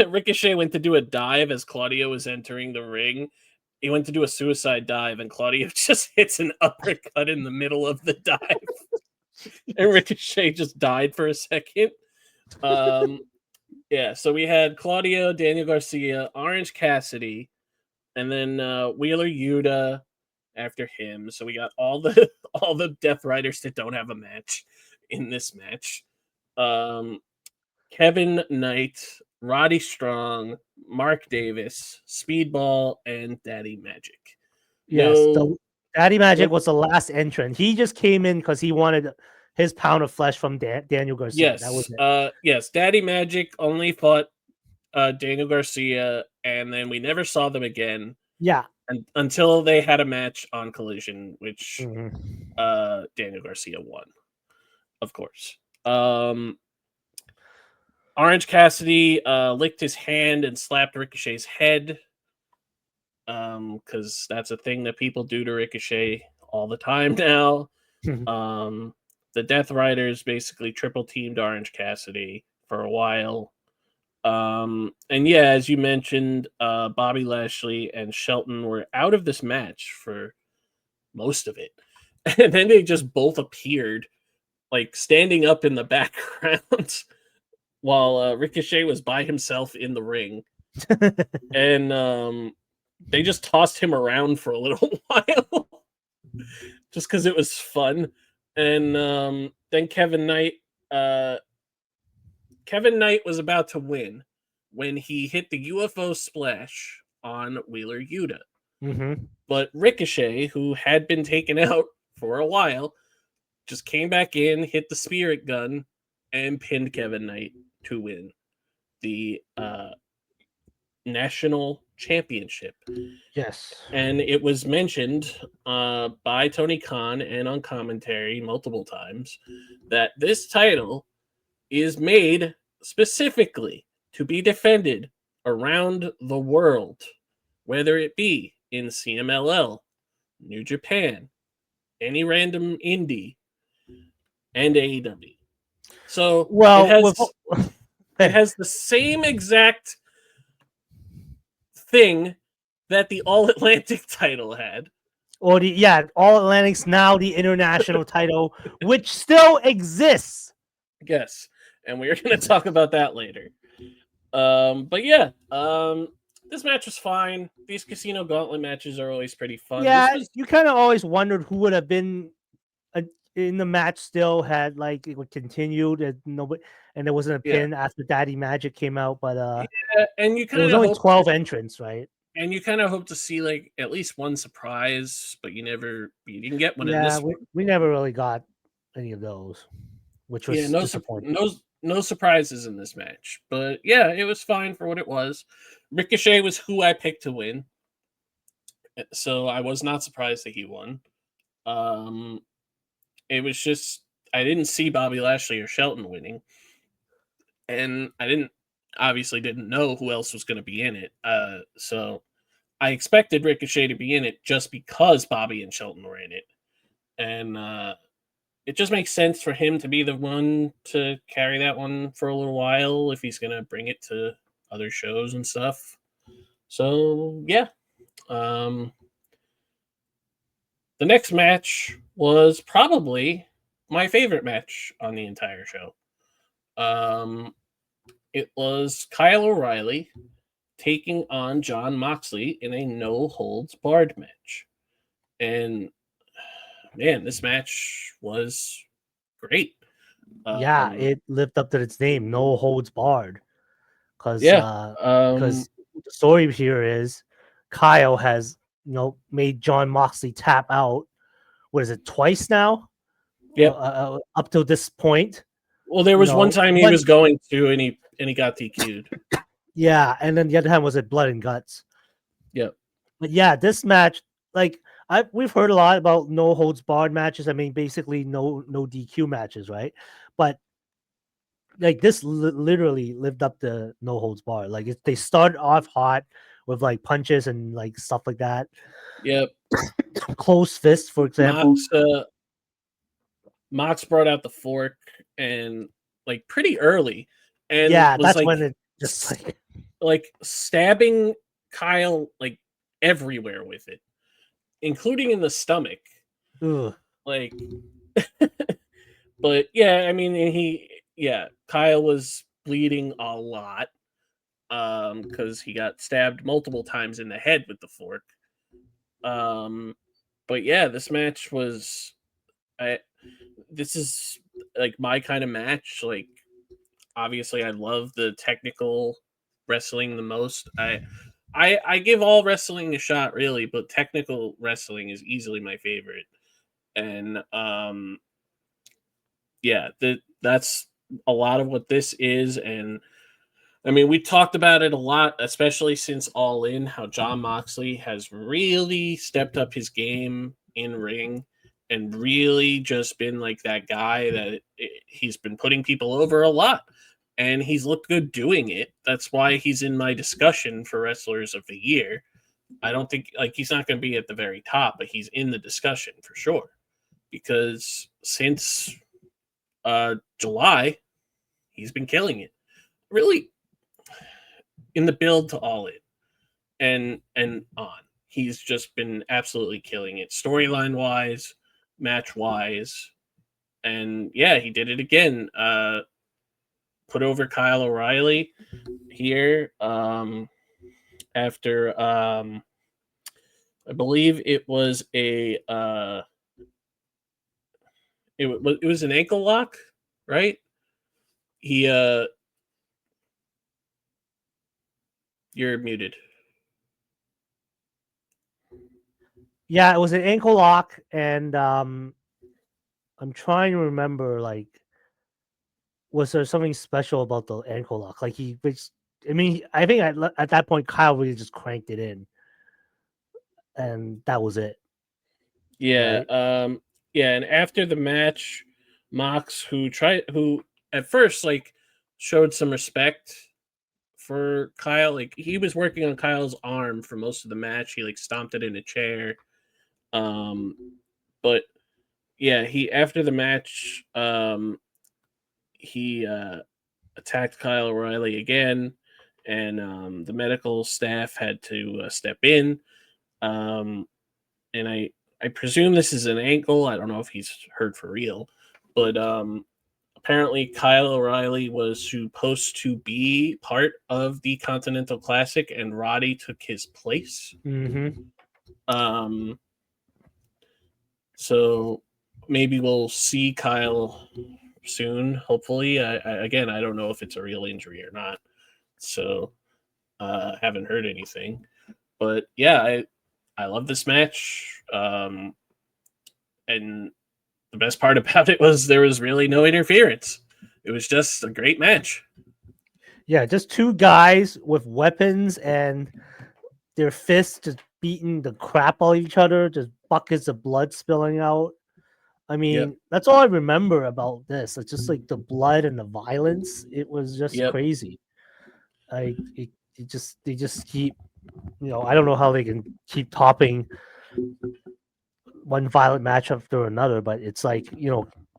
Ricochet went to do a dive as Claudio was entering the ring. He went to do a suicide dive, and Claudio just hits an uppercut in the middle of the dive, and Ricochet just died for a second. Yeah, so we had Claudio, Daniel Garcia, Orange Cassidy, and then Wheeler Yuta after him. So we got all the Death Riders that don't have a match in this match. Kevin Knight, Roddy Strong, Mark Davis, Speedball, and Daddy Magic. Yes, Daddy Magic was the last entrant. He just came in because he wanted his pound of flesh from Daniel Garcia. Yes, that was it. Yes. Daddy Magic only fought Daniel Garcia, and then we never saw them again. Yeah, until they had a match on Collision, which Daniel Garcia won, of course. Orange Cassidy licked his hand and slapped Ricochet's head, because that's a thing that people do to Ricochet all the time now. The Death Riders basically triple teamed Orange Cassidy for a while. And yeah, as you mentioned, Bobby Lashley and Shelton were out of this match for most of it. And then they just both appeared, like standing up in the background while Ricochet was by himself in the ring. And they just tossed him around for a little while just because it was fun. And then Kevin Knight was about to win when he hit the UFO splash on Wheeler Yuta. But Ricochet, who had been taken out for a while, just came back in, hit the spirit gun, and pinned Kevin Knight to win the national championship. Yes. And it was mentioned by Tony Khan and on commentary multiple times that this title is made specifically to be defended around the world, whether it be in CMLL, New Japan, any random indie, and AEW. So Well, it has the same exact thing that the All Atlantic title had. or All Atlantic's now the international title, which still exists. Yes, and we're going to talk about that later. But yeah, this match was fine. These Casino Gauntlet matches are always pretty fun. Yeah, This was you kind of always wondered who would have been in the match. Still had like it would continued, and nobody, and there wasn't a pin after Daddy Magic came out. But yeah, and you there was kind of only hope 12 entrants, right? and you kind of hope to see like at least one surprise, but you didn't get one in Yeah, this one. we never really got any of those, which Yeah, was disappointing. no surprises in this match, but yeah, it was fine for what it was. Ricochet was who I picked to win, so I was not surprised that he won. Um, it was just I didn't see Bobby Lashley or Shelton winning, and I didn't know who else was going to be in it. So I expected Ricochet to be in it just because Bobby and Shelton were in it, and it just makes sense for him to be the one to carry that one for a little while if he's going to bring it to other shows and stuff. So yeah, um, the next match was probably my favorite match on the entire show. Um, it was Kyle O'Reilly taking on John Moxley in a no holds barred match. And man, this match was great. Yeah, it lived up to its name, no holds barred. Because Yeah. because the story here is Kyle has made John Moxley tap out. What is it, twice now? Yep. Up to this point. Well, there was one time he was going to, and he got DQ'd. Yeah, and then the other time was at Blood and Guts. Yep. But yeah, this match, like we've heard a lot about no holds barred matches. I mean, basically no DQ matches, right? But like this literally lived up to no holds barred. Like they started off hot with like punches and like stuff like that. Yep. Close fists, for example. Mox brought out the fork and like pretty early, and yeah, was that's when it just like stabbing Kyle like everywhere with it, including in the stomach. Ugh. Like, but yeah, I mean, Kyle was bleeding a lot because he got stabbed multiple times in the head with the fork. But yeah, this match was this is like my kind of match. Like, obviously, I love the technical wrestling the most. I give all wrestling a shot, really, but technical wrestling is easily my favorite. And yeah, that's a lot of what this is. And I mean, we talked about it a lot, especially since All In, how John Moxley has really stepped up his game in ring and really just been like that guy that he's been putting people over a lot. And he's looked good doing it. That's why he's in my discussion for Wrestlers of the Year. I don't think like he's not going to be at the very top, but he's in the discussion for sure. Because since July, he's been killing it. Really, in the build to All In and on, he's just been absolutely killing it, storyline wise, match wise, and yeah, he did it again. Put over Kyle O'Reilly here after I believe it was it was an ankle lock, right? He you're muted. Yeah, it was an ankle lock, and I'm trying to remember, like, was there something special about the ankle lock? Like I mean, I think at that point Kyle really just cranked it in, and that was it. Yeah, right? Yeah, and after the match, Mox, who at first, like, showed some respect for Kyle. Like he was working on Kyle's arm for most of the match. He like stomped it in a chair. But yeah, he after the match, he attacked Kyle O'Reilly again, and the medical staff had to step in. And I presume this is an ankle. I don't know if he's hurt for real, but apparently Kyle O'Reilly was supposed to be part of the Continental Classic, and Roddy took his place. Um, so maybe we'll see Kyle soon. Hopefully, again, I don't know if it's a real injury or not, so haven't heard anything. But yeah, I love this match. And the best part about it was there was really no interference. It was just a great match. Yeah, just two guys with weapons and their fists just beating the crap out of each other, just buckets of blood spilling out. I mean, that's all I remember about this. It's just like the blood and the violence. It was just crazy. Like they just keep, I don't know how they can keep topping one violent match after another, but it's like,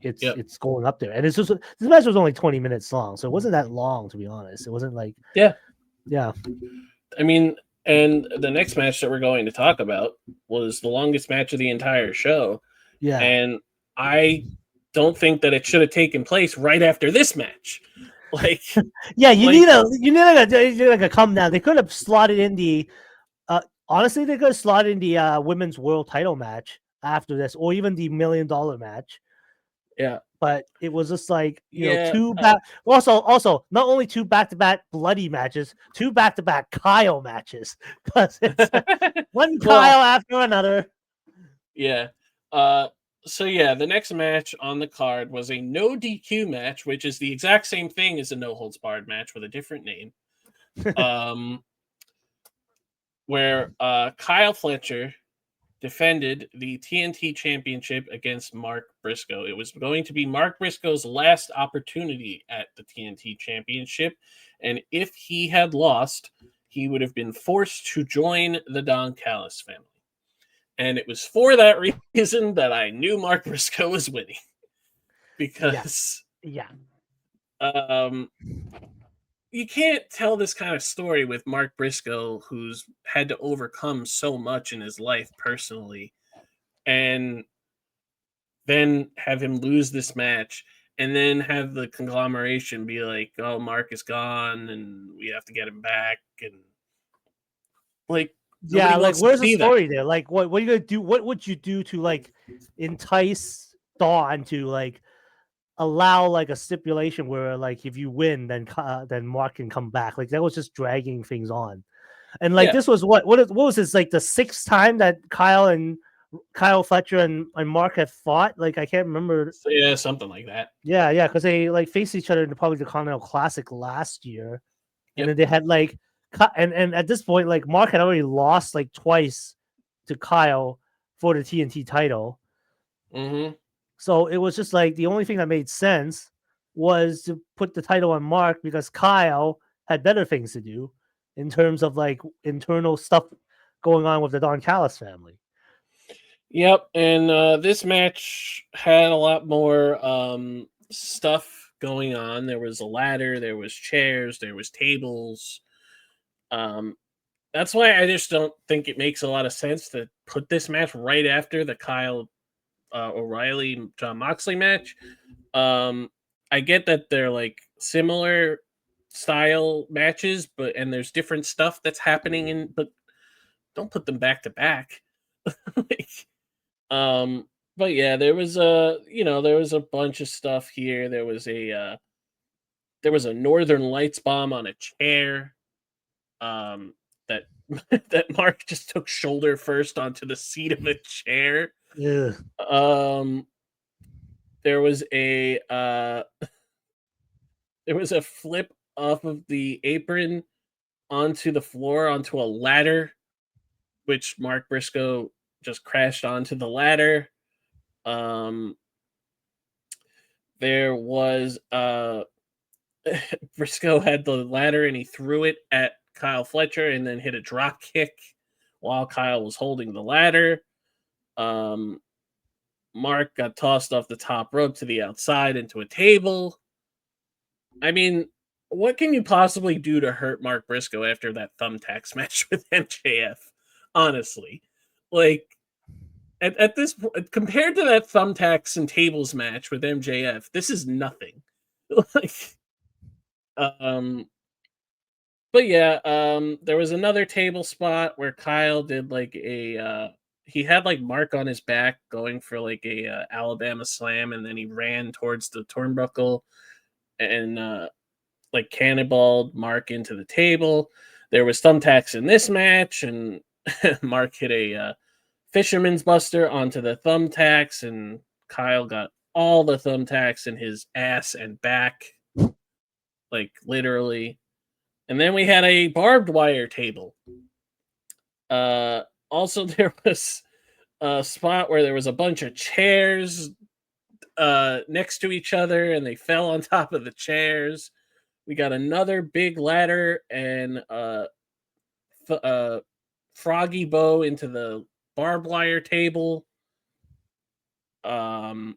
it's going up there. And it's just this match was only 20 minutes long, so it wasn't that long, to be honest. It wasn't like yeah. I mean, and the next match that we're going to talk about was the longest match of the entire show. Yeah. And I don't think that it should have taken place right after this match. Like, yeah, you need like a come down. They could have slotted in the honestly, they could have slotted in the women's world title match after this, or even the $1 million match. Yeah. But it was just like, two back. Also, not only two back-to-back bloody matches, two back-to-back Kyle matches, because it's one Kyle after another. Yeah. So yeah, the next match on the card was a no DQ match, which is the exact same thing as a no holds barred match with a different name. Where Kyle Fletcher defended the TNT Championship against Mark Briscoe. It was going to be Mark Briscoe's last opportunity at the TNT Championship, and if he had lost, he would have been forced to join the Don Callis family. And it was for that reason that I knew Mark Briscoe was winning. Because you can't tell this kind of story with Mark Briscoe, who's had to overcome so much in his life personally, and then have him lose this match, and then have the conglomeration be like, oh, Mark is gone, and we have to get him back, and like, where's the story there? Like, what are you gonna do? What would you do to like entice Dawn to like allow like a stipulation where like if you win, then Mark can come back? Like that was just dragging things on, and like this was what was this, like the sixth time that Kyle Fletcher and Mark had fought? Like I can't remember. So, yeah, something like that. Yeah, because they like faced each other in probably the Continental Classic last year, and then they had like. And at this point, like Mark had already lost like twice to Kyle for the TNT title. So it was just like the only thing that made sense was to put the title on Mark because Kyle had better things to do in terms of like internal stuff going on with the Don Callis family. Yep, and this match had a lot more stuff going on. There was a ladder, there was chairs, there was tables. That's why I just don't think it makes a lot of sense to put this match right after the Kyle O'Reilly John Moxley match. I get that they're like similar style matches, and there's different stuff that's happening but don't put them back to back. But yeah, there was a bunch of stuff here. There was a Northern Lights bomb on a chair. That that Mark just took shoulder first onto the seat of a chair. Yeah. There was a flip off of the apron onto the floor onto a ladder, which Mark Briscoe just crashed onto the ladder. There was Briscoe had the ladder and he threw it at Kyle Fletcher and then hit a drop kick while Kyle was holding the ladder. Mark got tossed off the top rope to the outside into a table. I mean, what can you possibly do to hurt Mark Briscoe after that thumbtacks match with MJF? Honestly, like at this compared to that thumbtacks and tables match with MJF, this is nothing. Like, but yeah, there was another table spot where Kyle did like he had like Mark on his back going for like a Alabama slam, and then he ran towards the turnbuckle and like cannonballed Mark into the table. There was thumbtacks in this match, and Mark hit a fisherman's buster onto the thumbtacks, and Kyle got all the thumbtacks in his ass and back, like literally. And then we had a barbed wire table. Also, there was a spot where there was a bunch of chairs next to each other, and they fell on top of the chairs. We got another big ladder and froggy bow into the barbed wire table. Kyle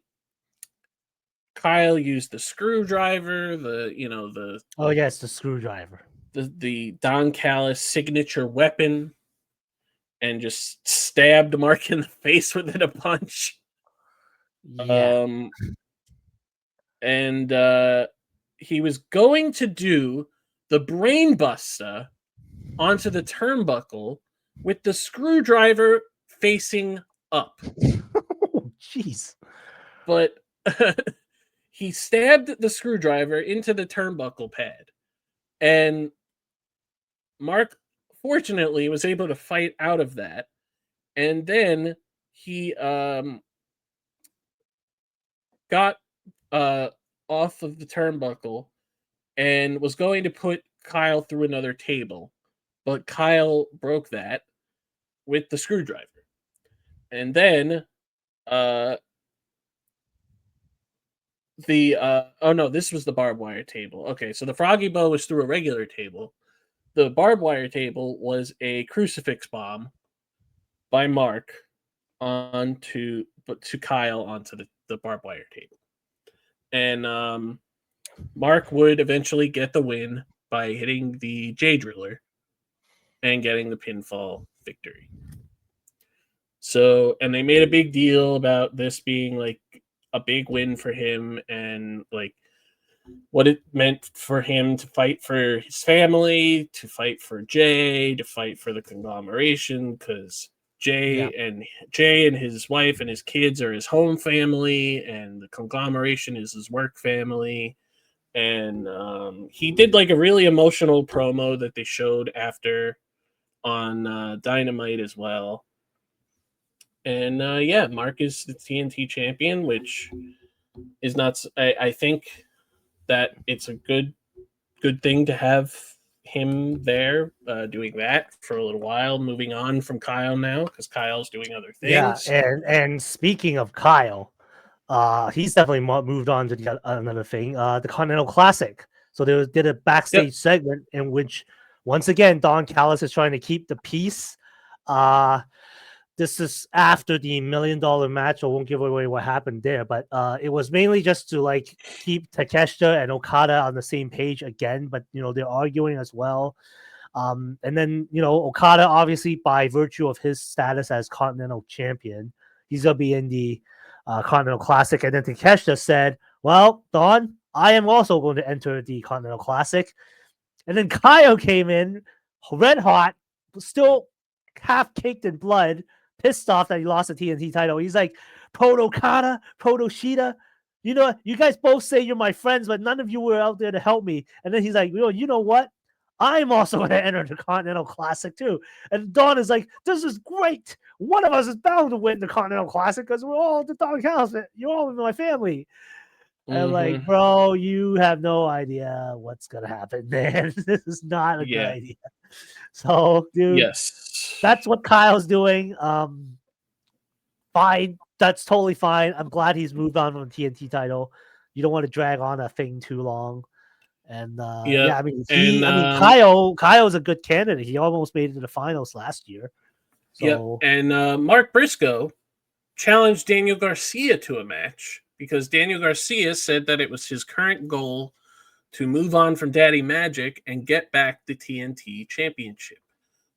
used the screwdriver, Oh yes, the screwdriver. the Don Callis signature weapon, and just stabbed Mark in the face with it a punch. Yeah. And he was going to do the brain buster onto the turnbuckle with the screwdriver facing up. Oh, jeez. But he stabbed the screwdriver into the turnbuckle pad. And Mark, fortunately, was able to fight out of that. And then he got off of the turnbuckle and was going to put Kyle through another table. But Kyle broke that with the screwdriver. And then this was the barbed wire table. Okay, so the froggy bow was through a regular table. The barbed wire table was a crucifix bomb by Mark to Kyle onto the barbed wire table. And Mark would eventually get the win by hitting the J Driller and getting the pinfall victory. So, and they made a big deal about this being like a big win for him, and like what it meant for him to fight for his family, to fight for Jay, to fight for the conglomeration, because Jay and his wife and his kids are his home family, and the conglomeration is his work family. And he did like a really emotional promo that they showed after on Dynamite as well. And Mark is the TNT champion, which is not. I think that it's a good thing to have him there doing that for a little while, moving on from Kyle now, because Kyle's doing other things. Yeah, and speaking of Kyle, he's definitely moved on to another thing, the Continental Classic. So they did a backstage segment in which, once again, Don Callis is trying to keep the peace. This is after the $1 million match. I won't give away what happened there, but it was mainly just to like keep Takeshita and Okada on the same page again. But they're arguing as well. And then Okada, obviously by virtue of his status as Continental Champion, he's gonna be in the Continental Classic. And then Takeshita said, "Well, Don, I am also going to enter the Continental Classic." And then Kyle came in, red hot, still half caked in blood, pissed off that he lost the TNT title. He's like, "Proto Okada, Proto Shida, you guys both say you're my friends, but none of you were out there to help me." And then he's like, you know what? I'm also going to enter the Continental Classic too. And Don is like, "This is great. One of us is bound to win the Continental Classic because we're all the Don Callis. You're all in my family." And like, bro, you have no idea what's going to happen, man. This is not a good idea. So, dude, that's what Kyle's doing. Fine. That's totally fine. I'm glad he's moved on from the TNT title. You don't want to drag on a thing too long. And Yeah, I mean, and Kyo's a good candidate. He almost made it to the finals last year. yep, So and Mark Briscoe challenged Daniel Garcia to a match because Daniel Garcia said that it was his current goal to move on from Daddy Magic and get back the TNT Championship.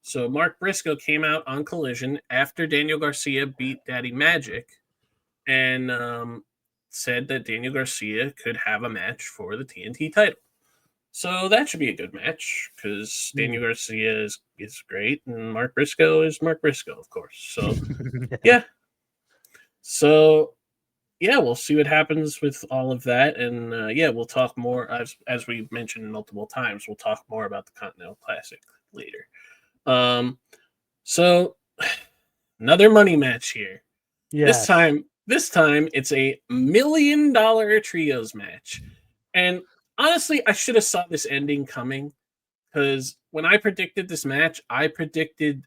So Mark Briscoe came out on Collision after Daniel Garcia beat Daddy Magic and said that Daniel Garcia could have a match for the TNT title. So that should be a good match because Daniel Garcia is great and Mark Briscoe is Mark Briscoe, of course. So yeah. So yeah, we'll see what happens with all of that, and yeah, we'll talk more as we've mentioned multiple times. We'll talk more about the Continental Classic later. So another money match here. yes. This time it's a $1 million trios match, and honestly, I should have saw this ending coming because when I predicted this match, I predicted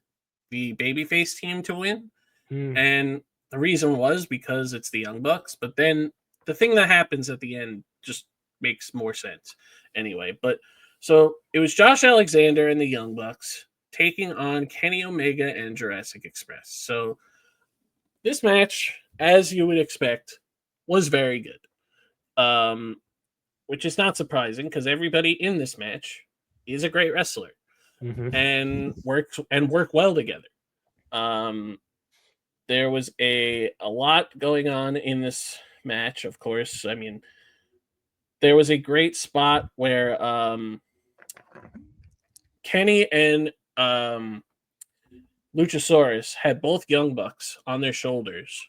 the babyface team to win. And the reason was because it's the Young Bucks, but then the thing that happens at the end just makes more sense anyway. But so it was Josh Alexander and the Young Bucks taking on Kenny Omega and Jurassic Express. So this match, as you would expect, was very good. Which is not surprising because everybody in this match is a great wrestler and work well together. There was a lot going on in this match, of course. I mean, there was a great spot where Kenny and Luchasaurus had both Young Bucks on their shoulders,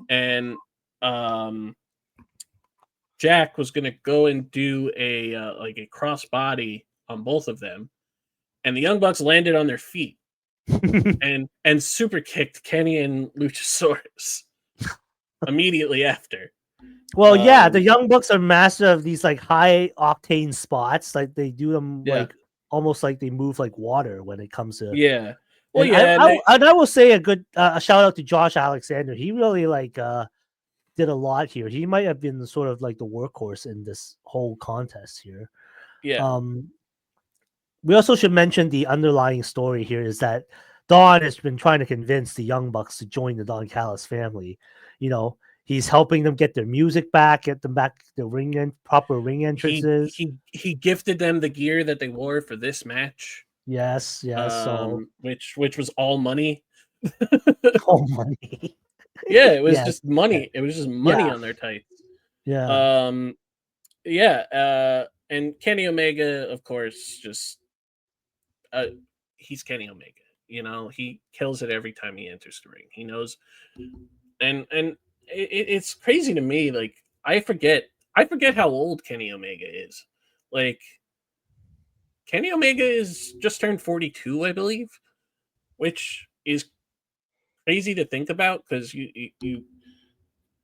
and Jack was going to go and do a like a cross body on both of them, and the Young Bucks landed on their feet and super kicked Kenny and Luchasaurus immediately after. Well, yeah, the Young Bucks are master of these like high octane spots. Like they do them Yeah. like almost like they move like water when it comes to. Yeah. Well, And yeah, I will say a good a shout out to Josh Alexander. He really like did a lot here. He might have been sort of like the workhorse in this whole contest here. yeah. We also should mention the underlying story here is that Don has been trying to convince the Young Bucks to join the Don Callis family. You know, he's helping them get their music back, get them back the proper ring entrances. He gifted them the gear that they wore for this match. Yes. So which was all money. all money. Yeah, it was just money. It was just money on their tights. Yeah. And Kenny Omega, of course, just he's Kenny Omega. You know, he kills it every time he enters the ring. He knows, and it's crazy to me. Like I forget how old Kenny Omega is. Like Kenny Omega is just turned 42, I believe, which is crazy to think about because you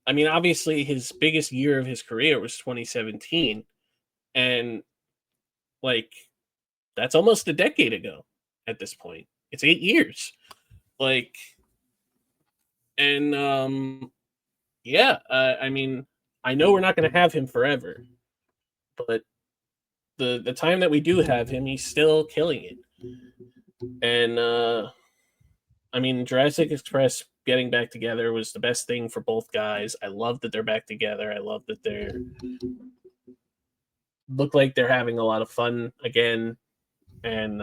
I mean, obviously his biggest year of his career was 2017, and like that's almost a decade ago at this point. It's 8 years. Like and yeah, I mean, I know we're not going to have him forever, but the time that we do have him, he's still killing it. And I mean, Jurassic Express getting back together was the best thing for both guys. I love that they're back together. I love that they're look like they're having a lot of fun again. And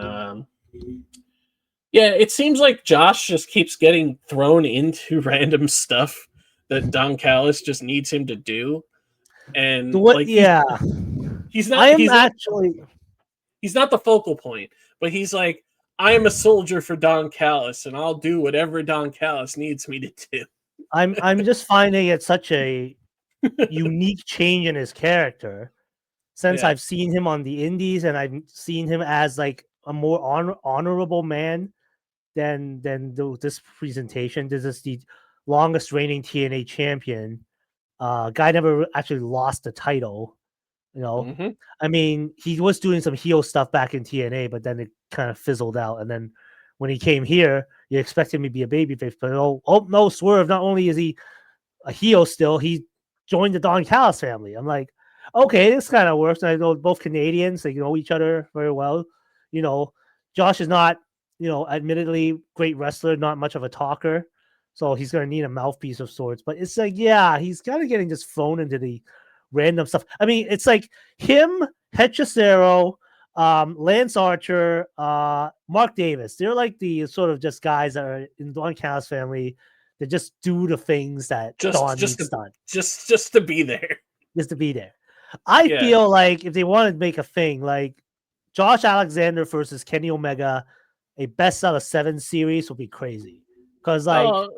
yeah, it seems like Josh just keeps getting thrown into random stuff that Don Callis just needs him to do. And like he's not he's not the focal point, but he's like, I am a soldier for Don Callis and I'll do whatever Don Callis needs me to do. I'm just finding it such a unique change in his character since I've seen him on the indies and I've seen him as like a more honorable man than this presentation. This is the longest reigning TNA champion. Guy never actually lost the title. You know, I mean, he was doing some heel stuff back in TNA, but then it kind of fizzled out. And then when he came here, you expect him to be a babyface, but oh no, Swerve! Not only is he a heel still, he joined the Don Callis family. I'm like, okay, this kind of works. And I know both Canadians, they know each other very well. You know, Josh is not, admittedly great wrestler, not much of a talker. So he's going to need a mouthpiece of sorts. But it's like, yeah, he's kind of getting just thrown into the random stuff. I mean, it's like him, Hechicero, Lance Archer, Mark Davis. They're like the sort of just guys that are in Don Callis family that just do the things that just Don just needs to done, just to be there. just to be there. I Yeah. feel like if they want to make a thing, like Josh Alexander versus Kenny Omega, a best out of 7 series would be crazy. Because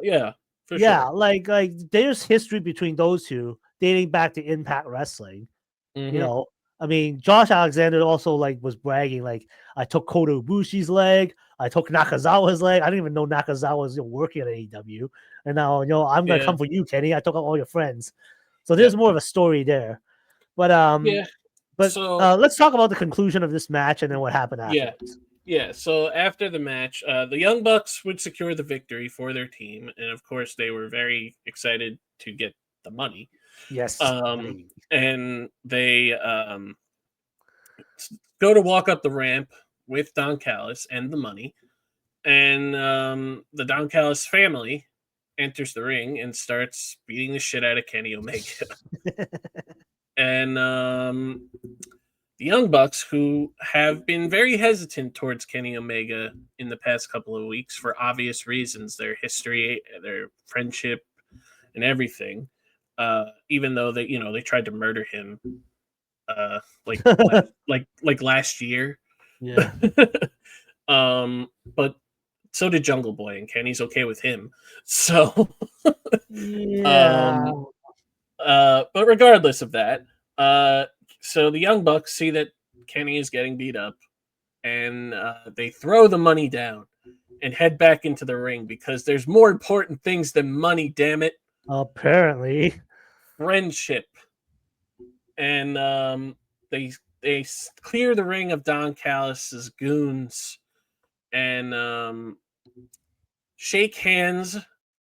Yeah, for yeah, sure. like there's history between those two dating back to Impact Wrestling. Mm-hmm. I mean, Josh Alexander also like was bragging like, I took Kota Ibushi's leg, I took Nakazawa's leg. I didn't even know Nakazawa was working at AEW, and now I'm gonna Yeah. come for you, Kenny. I took out all your friends. So there's Yep. more of a story there. But Yeah. but So let's talk about the conclusion of this match and then what happened yeah. afterwards. Yeah, so after the match, the Young Bucks would secure the victory for their team, and of course, they were very excited to get the money. Yes, money. And they go to walk up the ramp with Don Callis and the money, and the Don Callis family enters the ring and starts beating the shit out of Kenny Omega. And the Young Bucks, who have been very hesitant towards Kenny Omega in the past couple of weeks for obvious reasons, their history, their friendship, and everything. Even though they tried to murder him, like last year. Yeah. But so did Jungle Boy, and Kenny's okay with him. So, yeah. but regardless of that, so the Young Bucks see that Kenny is getting beat up, and they throw the money down and head back into the ring because there's more important things than money. Damn it! Apparently, Friendship, and they clear the ring of Don Callis's goons and shake hands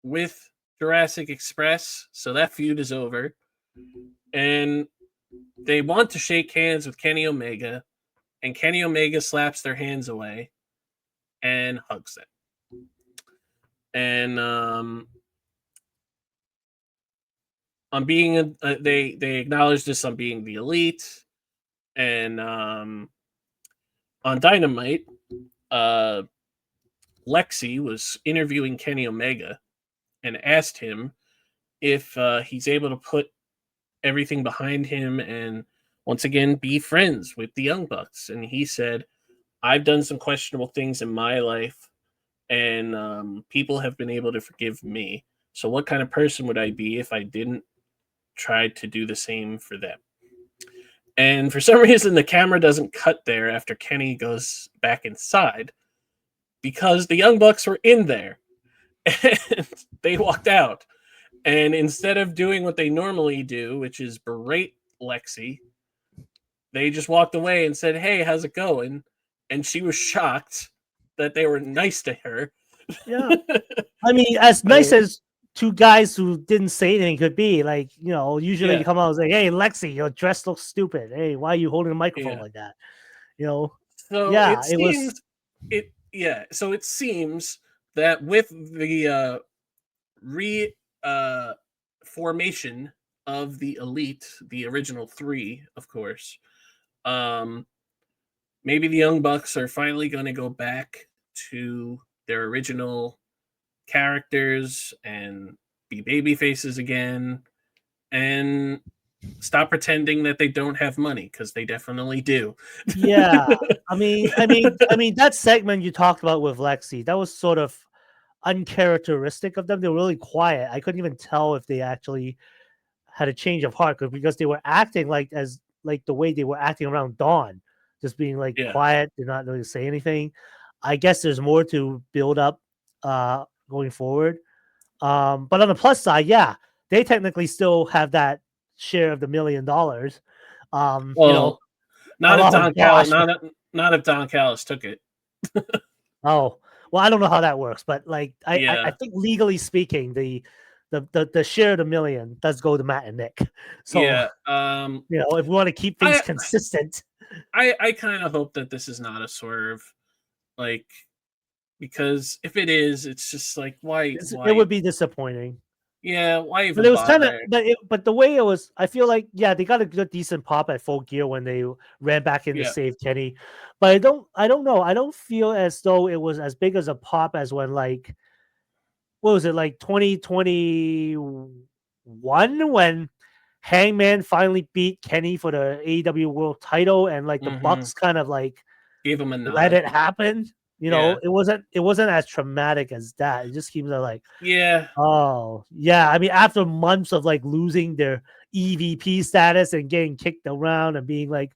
with Jurassic Express. So that feud is over, and they want to shake hands with Kenny Omega, and Kenny Omega slaps their hands away and hugs them. And on being they acknowledge this on being the elite, and on Dynamite, Lexi was interviewing Kenny Omega and asked him if he's able to put everything behind him and once again be friends with the Young Bucks. And he said, I've done some questionable things in my life, and people have been able to forgive me. So what kind of person would I be if I didn't try to do the same for them? And for some reason, the camera doesn't cut there after Kenny goes back inside because the Young Bucks were in there and they walked out. And instead of doing what they normally do, which is berate Lexi, they just walked away and said, Hey, how's it going? And she was shocked that they were nice to her. yeah. I mean, as nice as two guys who didn't say anything could be, like, usually you come out and say, Hey, Lexi, your dress looks stupid. Hey, why are you holding a microphone like that? So Yeah, it seems so it seems that with the formation of the elite, the original 3, of course, maybe the Young Bucks are finally going to go back to their original characters and be baby faces again and stop pretending that they don't have money because they definitely do. Yeah. I mean, that segment you talked about with Lexi, that was sort of uncharacteristic of them. They were really quiet. I couldn't even tell if they actually had a change of heart because they were acting like the way they were acting around Dawn, just being like quiet, did not really say anything. I guess there's more to build up going forward. But on the plus side, yeah, they technically still have that share of the $1 million. Well, not if along Don with Josh. not if Don Callis took it. Oh, well, I don't know how that works, but like I think legally speaking, the the share of the million does go to Matt and Nick. So Yeah. if we want to keep things consistent, I kind of hope that this is not a swerve, like, because if it is, it's just like why it would be disappointing. Yeah, why even But it was kind of, bother? but the way it was, I feel like they got a good decent pop at Full Gear when they ran back in to save Kenny. But I don't know. I don't feel as though it was as big as a pop as when like, what was it, like 2021 when Hangman finally beat Kenny for the AEW World Title, and like the Bucks kind of like gave him a let nod. it happen. It wasn't as traumatic as that. It just seems like oh yeah. I mean, after months of like losing their EVP status and getting kicked around and being like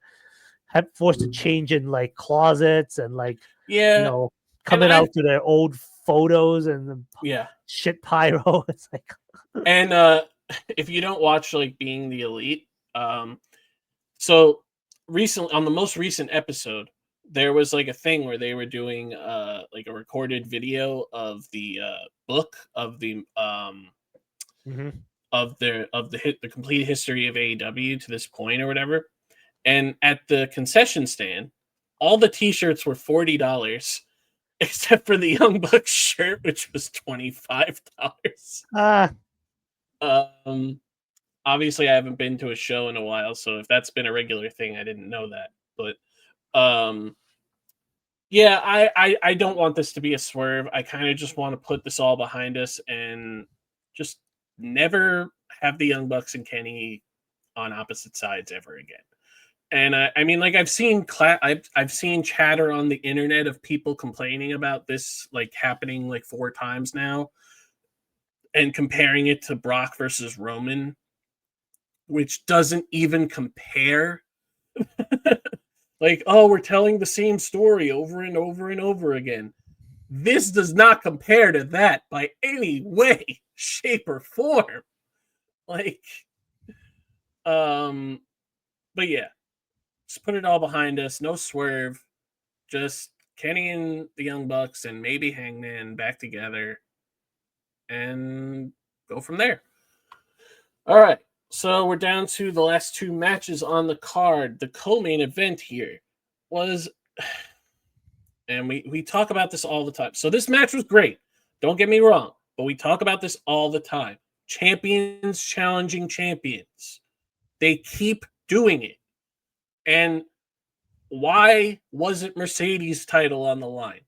forced to change in like closets and like coming out to their old photos and shit pyro. It's like and if you don't watch like Being the Elite, so recently on the most recent episode, there was like a thing where they were doing like a recorded video of the book of the of the complete history of AEW to this point or whatever. And at the concession stand, all the t-shirts were $40 except for the Young Bucks shirt, which was $25. Obviously I haven't been to a show in a while, so if that's been a regular thing, I didn't know that. But yeah, I don't want this to be a swerve. I kind of just want to put this all behind us and just never have the Young Bucks and Kenny on opposite sides ever again. And I mean, like I've seen I've seen chatter on the internet of people complaining about this like happening like 4 times now, and comparing it to Brock versus Roman, which doesn't even compare. Like, oh, we're telling the same story over and over and over again. This does not compare to that by any way, shape, or form. Like, but yeah, just put it all behind us. No swerve. Just Kenny and the Young Bucks and maybe Hangman back together and go from there. All right. So we're down to the last 2 matches on the card. The co-main event here was, and we talk about this all the time. So this match was great. Don't get me wrong, but we talk about this all the time. Champions challenging champions. They keep doing it. And why wasn't Mercedes' title on the line?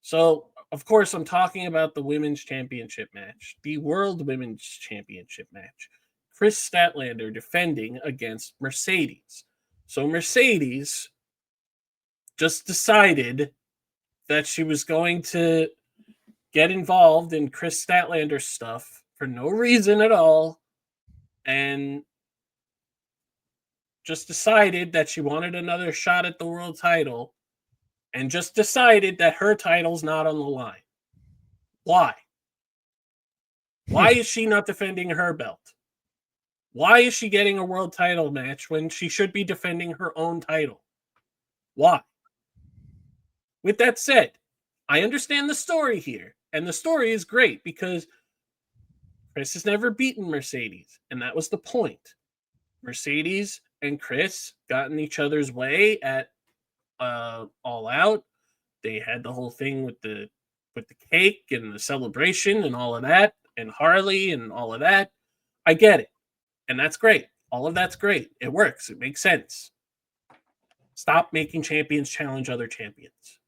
So, of course, I'm talking about the Women's Championship match, the World Women's Championship match. Chris Statlander defending against Mercedes. So Mercedes just decided that she was going to get involved in Chris Statlander stuff for no reason at all, and just decided that she wanted another shot at the world title, and just decided that her title's not on the line. Why? Why is she not defending her belt? Why is she getting a world title match when she should be defending her own title? Why? With that said, I understand the story here, and the story is great because Chris has never beaten Mercedes, and that was the point. Mercedes and Chris got in each other's way at All Out. They had the whole thing with the cake and the celebration and all of that, and Harley and all of that. I get it. And that's great. All of that's great. It works. It makes sense. Stop making champions challenge other champions.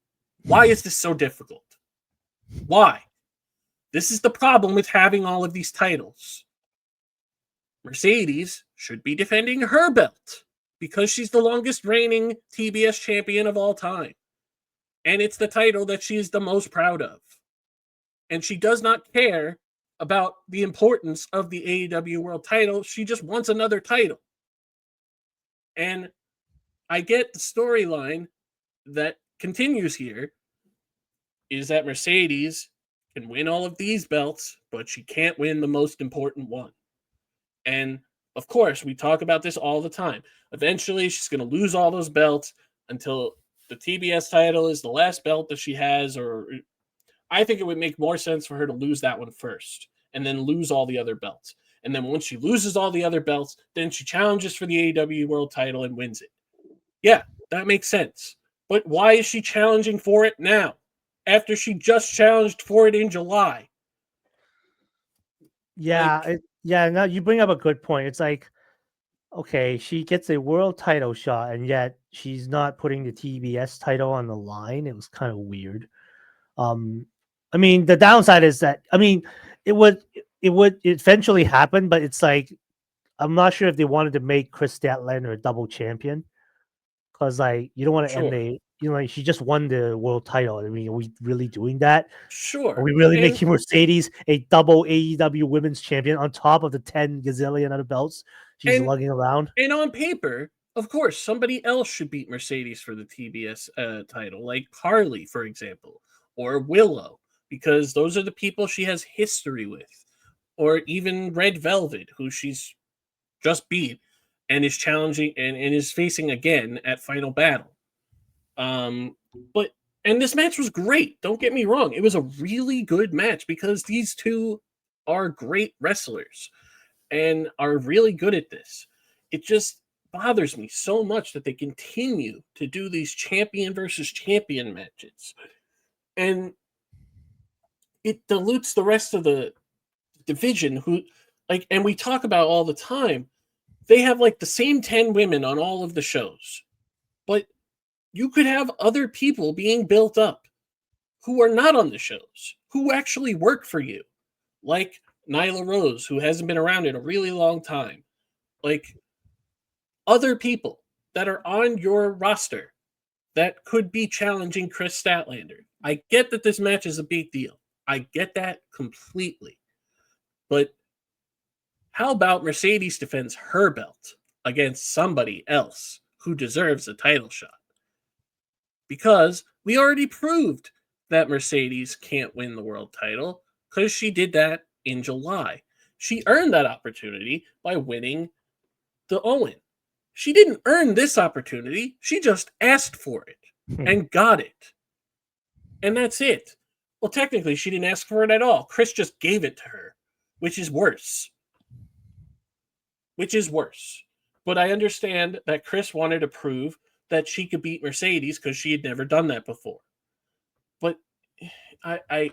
Why is this so difficult? Why? This is the problem with having all of these titles. Mercedes should be defending her belt because she's the longest reigning TBS champion of all time. And it's the title that she is the most proud of. And she does not care about the importance of the AEW World title. She just wants another title. And I get the storyline that continues here is that Mercedes can win all of these belts, but she can't win the most important one. And of course, we talk about this all the time. Eventually, she's going to lose all those belts until the TBS title is the last belt that she has, or I think it would make more sense for her to lose that one first and then lose all the other belts. And then once she loses all the other belts, then she challenges for the AEW World title and wins it. Yeah, that makes sense. But why is she challenging for it now? After she just challenged for it in July? Yeah, yeah. Now you bring up a good point. It's like, okay, she gets a world title shot, and yet she's not putting the TBS title on the line. It was kind of weird. I mean, the downside is that it would eventually happen, but it's like I'm not sure if they wanted to make Chris Statlander a double champion because like you don't want to end Sure. like she just won the world title. I mean, are we really doing that? Are Sure. we really making Mercedes a double AEW women's champion on top of the 10 gazillion other belts she's lugging around? And on paper, of course, somebody else should beat Mercedes for the TBS title, like Carly, for example, or Willow, because those are the people she has history with, or even Red Velvet, who she's just beat and is challenging and is facing again at Final Battle. But and this match was great. Don't get me wrong; it was a really good match because these two are great wrestlers and are really good at this. It just bothers me so much that they continue to do these champion versus champion matches. And it dilutes the rest of the division who and we talk about all the time, they have like the same 10 women on all of the shows. But you could have other people being built up who are not on the shows, who actually work for you. Like Nyla Rose, who hasn't been around in a really long time. Like other people that are on your roster that could be challenging Chris Statlander. I get that this match is a big deal. I get that completely. But how about Mercedes defends her belt against somebody else who deserves a title shot? Because we already proved that Mercedes can't win the world title because she did that in July. She earned that opportunity by winning the Owen. She didn't earn this opportunity. She just asked for it and got it. And that's it. Well, technically, she didn't ask for it at all. Chris just gave it to her, which is worse. Which is worse. But I understand that Chris wanted to prove that she could beat Mercedes because she had never done that before. But I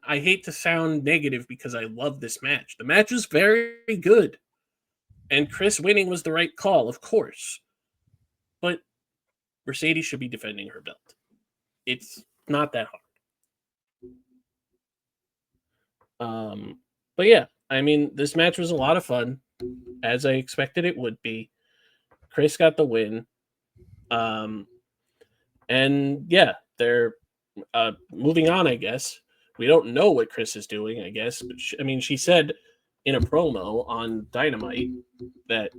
hate to sound negative because I love this match. The match was very good. And Chris winning was the right call, of course. But Mercedes should be defending her belt. It's not that hard. But yeah, I mean, this match was a lot of fun, as I expected it would be. Chris got the win. And yeah, they're moving on, I guess. We don't know what Chris is doing, I guess. But she said in a promo on Dynamite that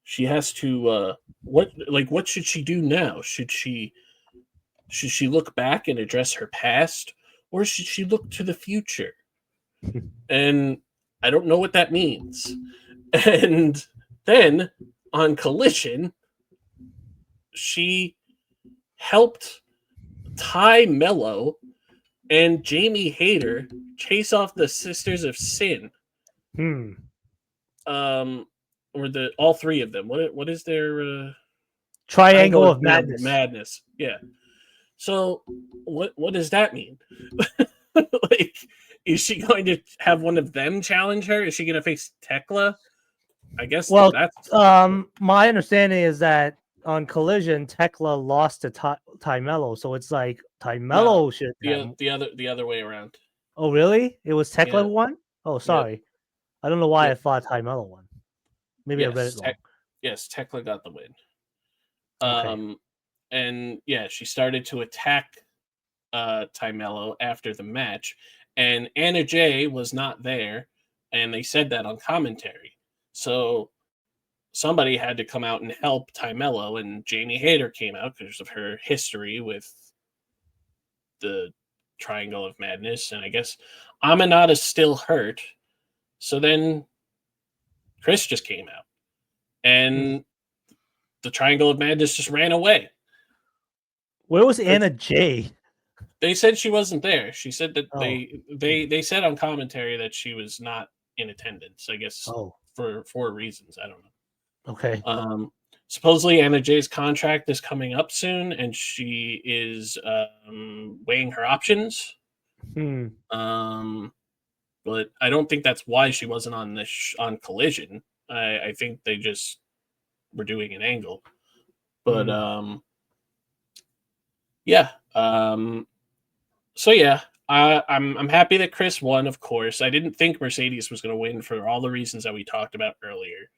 she has to what should she do now? Should she look back and address her past, or should she look to the future? And I don't know what that means. And then on Collision, she helped Ty Mello and Jamie Hayter chase off the Sisters of Sin. Or all three of them. What is their Triangle of Madness? Madness. Yeah. So what does that mean? Is she going to have one of them challenge her? Is she going to face Tekla? I guess. Well, that's my understanding is that on Collision, Tekla lost to Ty Mello, so it's like Ty Mello should the other way around. Oh, really? It was Tekla who won? Oh, sorry. Yep. I don't know why I thought Ty Mello won. Maybe I read it wrong. Yes, Tekla got the win. Okay. And yeah, she started to attack Ty Mello after the match, and Anna Jay was not there, and they said that on commentary. So somebody had to come out and help Ty Mello, and Jamie Hayter came out because of her history with the Triangle of Madness, and I guess Aminata's still hurt. So then Chris just came out, and the Triangle of Madness just ran away. Where was Anna Jay? They said she wasn't there. She said that Oh. they said on commentary that she was not in attendance. I guess Oh. for reasons. I don't know. Okay. Supposedly Anna Jay's contract is coming up soon, and she is weighing her options. But I don't think that's why she wasn't on this on Collision. I think they just were doing an angle. But yeah. So yeah, I'm happy that Chris won. Of course, I didn't think Mercedes was going to win for all the reasons that we talked about earlier.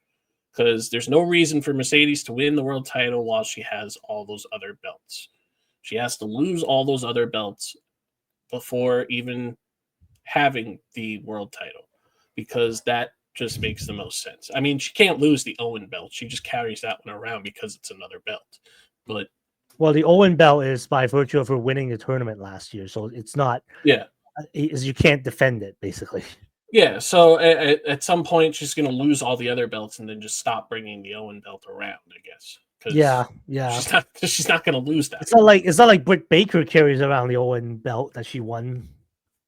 Because there's no reason for Mercedes to win the world title while she has all those other belts. She has to lose all those other belts before even having the world title, because that just makes the most sense. I mean, she can't lose the Owen belt. She just carries that one around because it's another belt. But well, the Owen belt is by virtue of her winning the tournament last year, so it's not. Yeah, is you can't defend it basically. Yeah, so at some point she's going to lose all the other belts and then just stop bringing the Owen belt around, I guess. Yeah. She's not going to lose that. It's not like Britt Baker carries around the Owen belt that she won.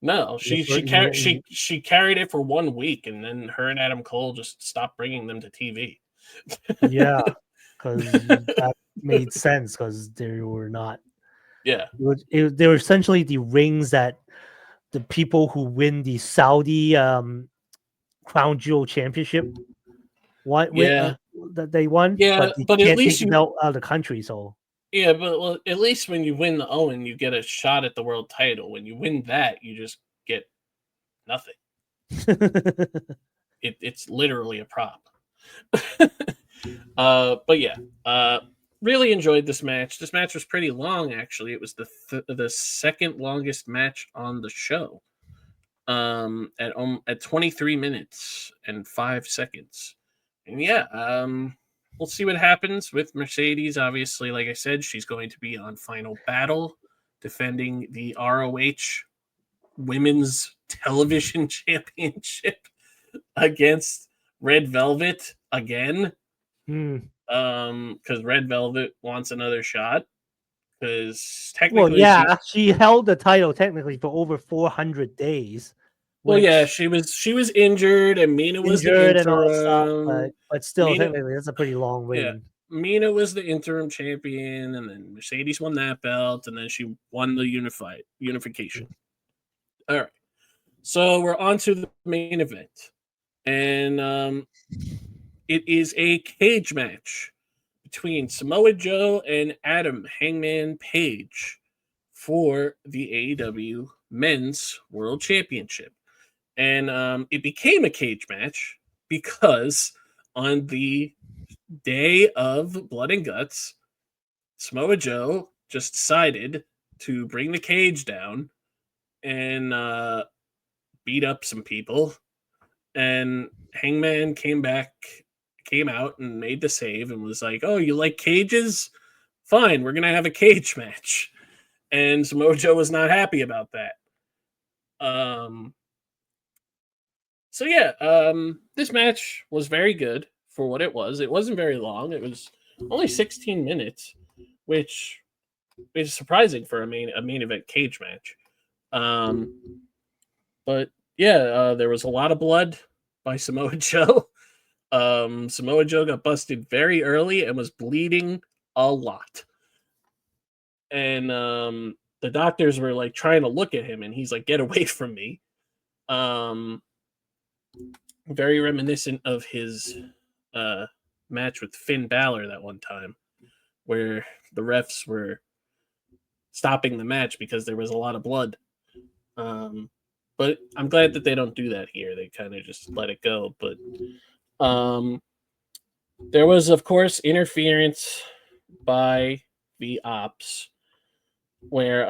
No, she carried it for 1 week, and then her and Adam Cole just stopped bringing them to TV. Yeah, because that made sense because they were not. Yeah, they were essentially the rings that the people who win the Saudi Crown Jewel Championship yeah, that they won, yeah. but they But at can't take least the belt out of the country. So yeah, but well, at least when you win the Owen, you get a shot at the world title. When you win that, you just get nothing. It's literally a prop. But yeah, really enjoyed this match. This match was pretty long, actually. It was the second longest match on the show. At 23 minutes and 5 seconds. And yeah, we'll see what happens with Mercedes. Obviously, like I said, she's going to be on Final Battle, defending the ROH Women's Television Championship against Red Velvet again. Because Red Velvet wants another shot. Because technically, she held the title technically for over 400 days. Well, yeah, she was injured, and Mina was the injured and all that stuff, interim. but still, Mina, technically, that's a pretty long yeah, reign. Mina was the interim champion, and then Mercedes won that belt, and then she won the unification. All right, so we're on to the main event, and it is a cage match between Samoa Joe and Adam Hangman Page for the AEW Men's World Championship. And it became a cage match because on the day of Blood and Guts, Samoa Joe just decided to bring the cage down and beat up some people. And Hangman came out and made the save and was like, "Oh, you like cages? Fine, we're gonna have a cage match." And Samoa Joe was not happy about that. So yeah, this match was very good for what it was. It wasn't very long. It was only 16 minutes, which is surprising for a main event cage match. But yeah, there was a lot of blood by Samoa Joe. Samoa Joe got busted very early and was bleeding a lot. And the doctors were like trying to look at him, and he's like, "Get away from me." Very reminiscent of his match with Finn Balor that one time, where the refs were stopping the match because there was a lot of blood. But I'm glad that they don't do that here. They kind of just let it go. But there was, of course, interference by the Ops, where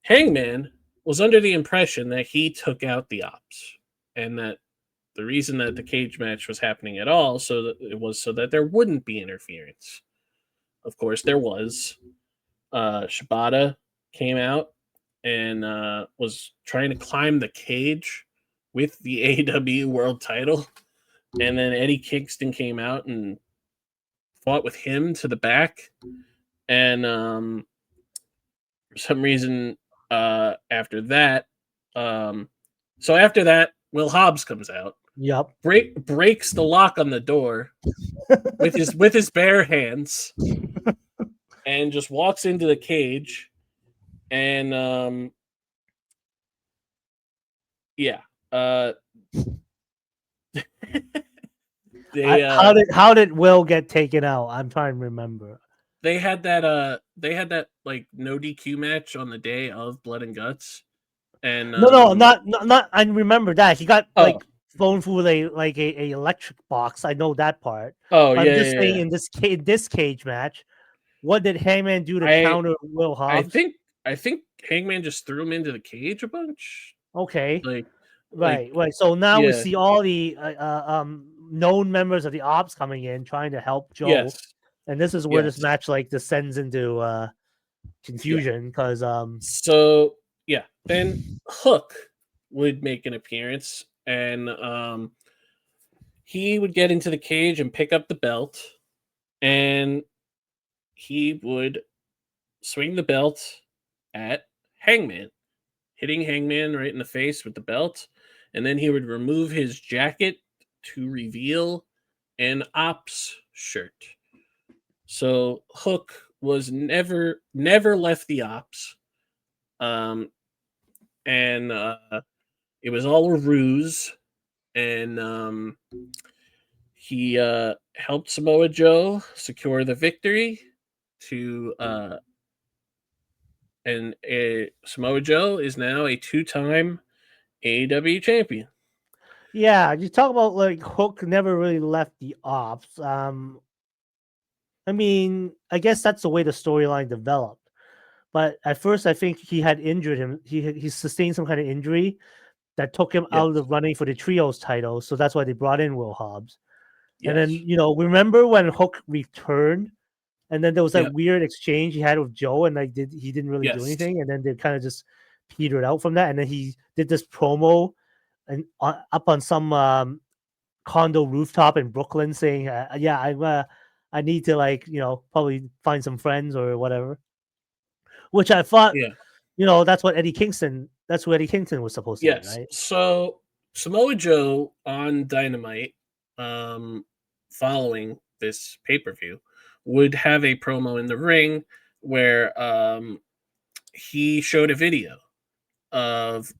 Hangman was under the impression that he took out the Ops, and that the reason that the cage match was happening at all so that there wouldn't be interference. Of course, there was. Shibata came out and was trying to climb the cage with the AEW World Title, and then Eddie Kingston came out and fought with him to the back, and for some reason, after that, so after that, Will Hobbs comes out, Yep. breaks the lock on the door with his bare hands, and just walks into the cage, and yeah, they How did Will get taken out? I'm trying to remember. they had that like no DQ match on the day of Blood and Guts, and No, not. I remember that he got oh like thrown through a electric box. I know that part. oh But I'm yeah, just yeah, saying yeah. in this cage match, what did Hangman do to I counter Will I Hobbs? think I think Hangman just threw him into the cage a bunch, Okay, like like right. So now we yeah, see all the known members of the Ops coming in trying to help Joe, yes, and this is where this yes, match like descends into yeah. confusion because So yeah, then Hook would make an appearance, and he would get into the cage and pick up the belt, and he would swing the belt at Hangman, hitting Hangman right in the face with the belt, and then he would remove his jacket to reveal an Ops shirt. So Hook was never left the Ops, um, and it was all a ruse, and he helped Samoa Joe secure the victory to and Samoa Joe is now a two-time AEW champion. yeah, you talk about like Hook never really left the Ops. I mean, I guess that's the way the storyline developed. But at first, I think he had injured him. He sustained some kind of injury that took him out of the Yes, running for the trios title. So that's why they brought in Will Hobbs. And yes, then remember when Hook returned, and then there was that yep, weird exchange he had with Joe, and he didn't really do yes, anything, and then they kind of just petered out from that. And then he did this promo and up on some condo rooftop in Brooklyn, saying, "Yeah, I need to probably find some friends or whatever." Which I thought, yeah, that's what Eddie Kingston. That's who Eddie Kingston was supposed to be, yes. right? So Samoa Joe on Dynamite, um, following this pay per view, would have a promo in the ring where he showed a video of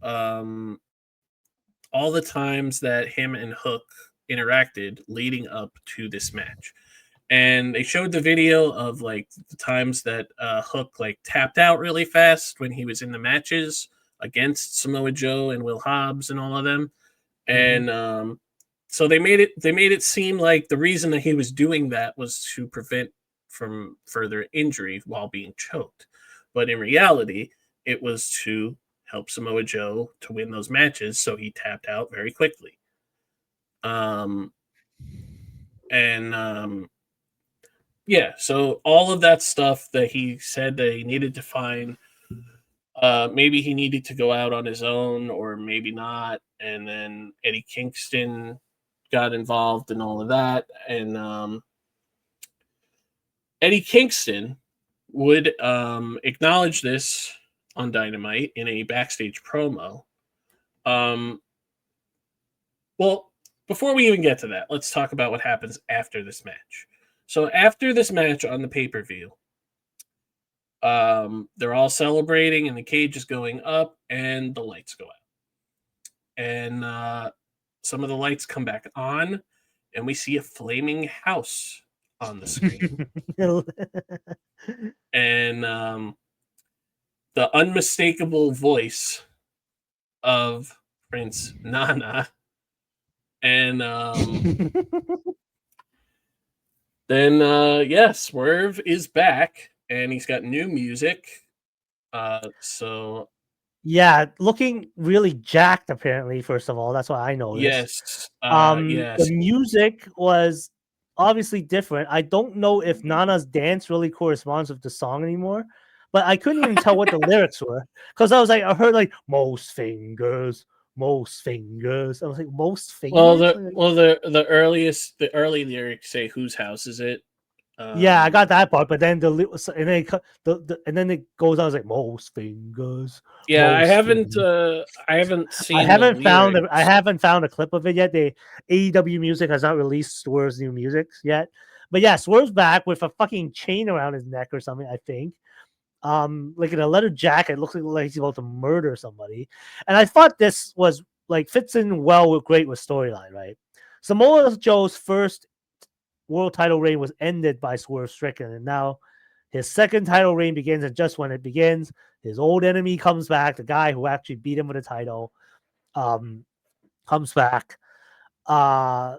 all the times that him and Hook interacted leading up to this match. And they showed the video of like the times that Hook like tapped out really fast when he was in the matches against Samoa Joe and Will Hobbs and all of them. Mm-hmm. And so they made it seem like the reason that he was doing that was to prevent from further injury while being choked. But in reality, it was to help Samoa Joe to win those matches, so he tapped out very quickly. Um, and yeah, so all of that stuff that he said that he needed to find, maybe he needed to go out on his own, or maybe not. And then Eddie Kingston got involved in all of that, and Eddie Kingston would acknowledge this on Dynamite in a backstage promo. Um, well, before we even get to that, let's talk about what happens after this match. So after this match on the pay per view, they're all celebrating, and the cage is going up, and the lights go out, and some of the lights come back on, and we see a flaming house on the screen, and the unmistakable voice of Prince Nana, and then yeah, Swerve is back, and he's got new music. So Yeah, looking really jacked. Apparently, first of all, that's what I noticed. yes, The yes. music was obviously different. I don't know if Nana's dance really corresponds with the song anymore, but I couldn't even tell what the lyrics were because I was like, I heard like most fingers, most fingers. I was like, most Well, fingers. the early lyrics say, "Whose house is it?" Yeah, I got Um, that part, but then and then and then it goes on. I was like, yeah, most fingers. I haven't seen the I lyrics. haven't found a clip of it yet. The AEW music has not released Swerve's new music yet. But yeah, Swerve's back with a fucking chain around his neck or something, I think. Like in a leather jacket, looks like he's about to murder somebody. And I thought this was like fits in well with great with storyline, right? Samoa Joe's first world title reign was ended by Swerve Strickland, and now his second title reign begins. And just when it begins, his old enemy comes back. The guy who actually beat him with the title, comes back. Uh,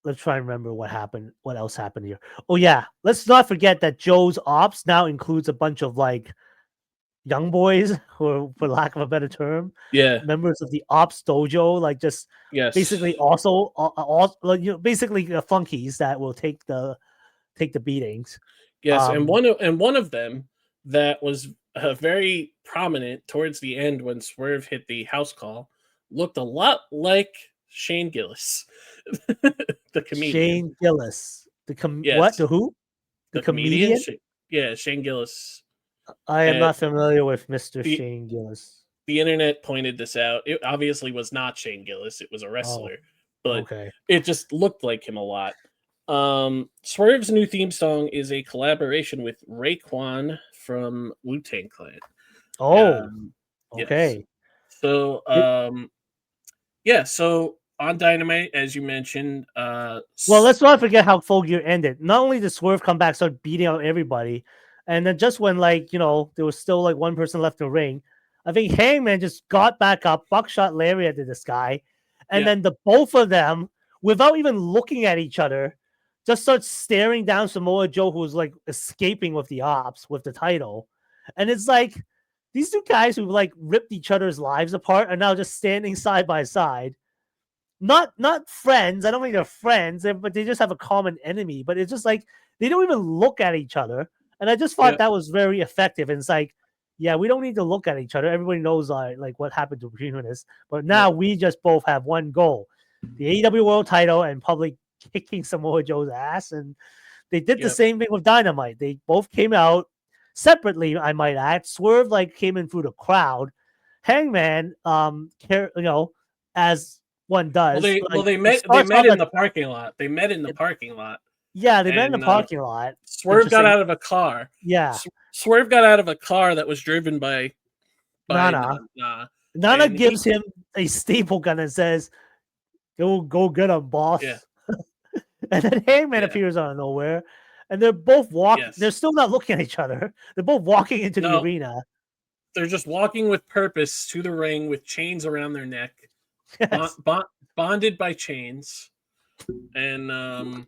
let's try and remember what happened. What else happened here? Oh yeah, let's not forget that Joe's ops now includes a bunch of like young boys, or for lack of a better term, Yeah. members of the ops dojo, like just basically Yes. also all basically flunkies that will take the beatings. Yes, and Um, one of them that was very prominent towards the end when Swerve hit the house call looked a lot like Shane Gillis, the comedian. Shane Gillis, what Yes, the who the the comedian. comedian. Yeah, Shane Gillis. I am Uh, not familiar with Mr. the Shane Gillis. the internet pointed this out. It obviously was not Shane Gillis; it was a Oh, wrestler, but okay. it just looked like him a lot. Swerve's new theme song is a collaboration with Raekwon from Wu-Tang Clan. Oh, Um, yes. okay. So, yeah. So on Dynamite, as you mentioned, Well, let's not forget how Full Gear ended. Not only did Swerve come back, start beating out everybody, and then just when there was still like one person left in the ring, I think Hangman just got back up, buckshot lariat to this guy, and yeah, then the both of them, without even looking at each other, just start staring down Samoa Joe, who's like escaping with the ops with the title, and it's like these two guys who like ripped each other's lives apart are now just standing side by side, not friends. I don't think they're friends, but they just have a common enemy. But it's just like they don't even look at each other. And I just thought yeah, that was very effective. And it's like, yeah, we don't need to look at each other. Everybody knows like what happened to between us. But yeah, now we just both have one goal: the AEW World Title and public kicking Samoa Joe's ass. And they did the yeah. same thing with Dynamite. They both came out separately. I might add. Swerve like came in through the crowd. Hangman, as one does. Like it they starts met off in at the parking lot. They met in the parking lot, yeah, they met in the and parking lot. Swerve got Interesting. out of a car. Yeah, Swerve got out of a car that was driven by Nana. Nana, Nana and gives him a staple gun and says, "Go get him, yeah, boss." And then Hangman yeah, appears out of nowhere, and they're both walking. They're yes. still not looking at each other. They're both walking into the No, arena. they're just walking with purpose to the ring with chains around their neck, Yes. bonded by chains, and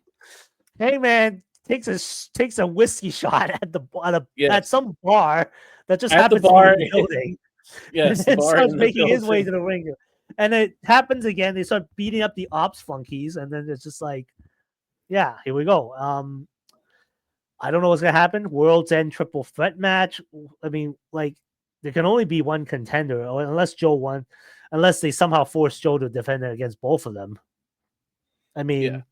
Hangman takes a whiskey shot at yes, some bar that just at the happens to be in bar. the building, and Yes, the then bar starts in the making his way building. to the ring. And it happens again. They start beating up the ops flunkies, and then it's just like, yeah, here we go. I don't know what's gonna happen. World's End triple threat match. I mean, like there can only be one contender, unless Joe won, unless they somehow force Joe to defend it against both of them. I Yeah, mean,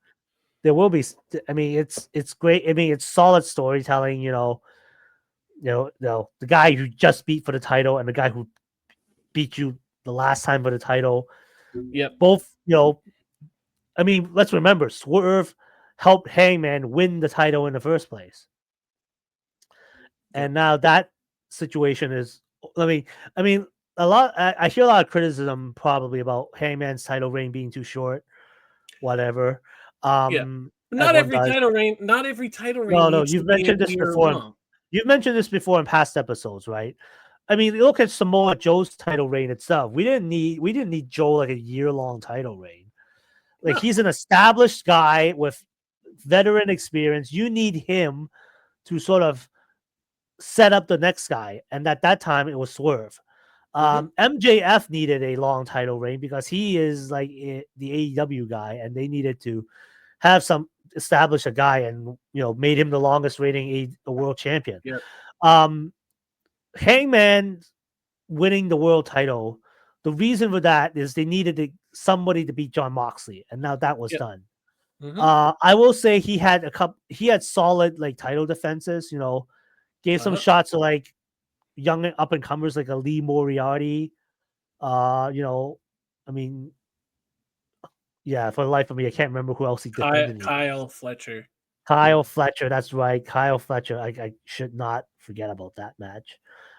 there will be. I mean, it's great. I mean, it's solid storytelling. The guy who just beat for the title and the guy who beat you the last time for the title, yep, both. I mean, let's remember, Swerve helped Hangman win the title in the first place, yep, and now that situation is. I mean, a lot. I hear a lot of criticism probably about Hangman's title reign being too short. Whatever. yeah. Not Everyone every does. title reign. Not every title reign No, needs to you've be a mentioned this year before. long. You've mentioned this before in past episodes, right? I mean, look at Samoa Joe's title reign itself. We didn't need Joe like a year-long title reign. Like No. he's an established guy with veteran experience. You need him to sort of set up the next guy. And at that time it was Swerve. Hmm. MJF needed a long title reign because he is like the AEW guy, and they needed to have some establish a guy and made him the longest reigning a world champion. Yep. Um, Hangman winning the world title. The reason for that is they needed somebody to beat John Moxley, and now that was Yep. done. I will say he had he had solid like title defenses. Gave some shots to like young up and comers like a Lee Moriarty. I mean, yeah, for the life of me, I can't remember who else he defended. Kyle Fletcher. Kyle Fletcher, that's right, Kyle Fletcher. I should not forget about that match.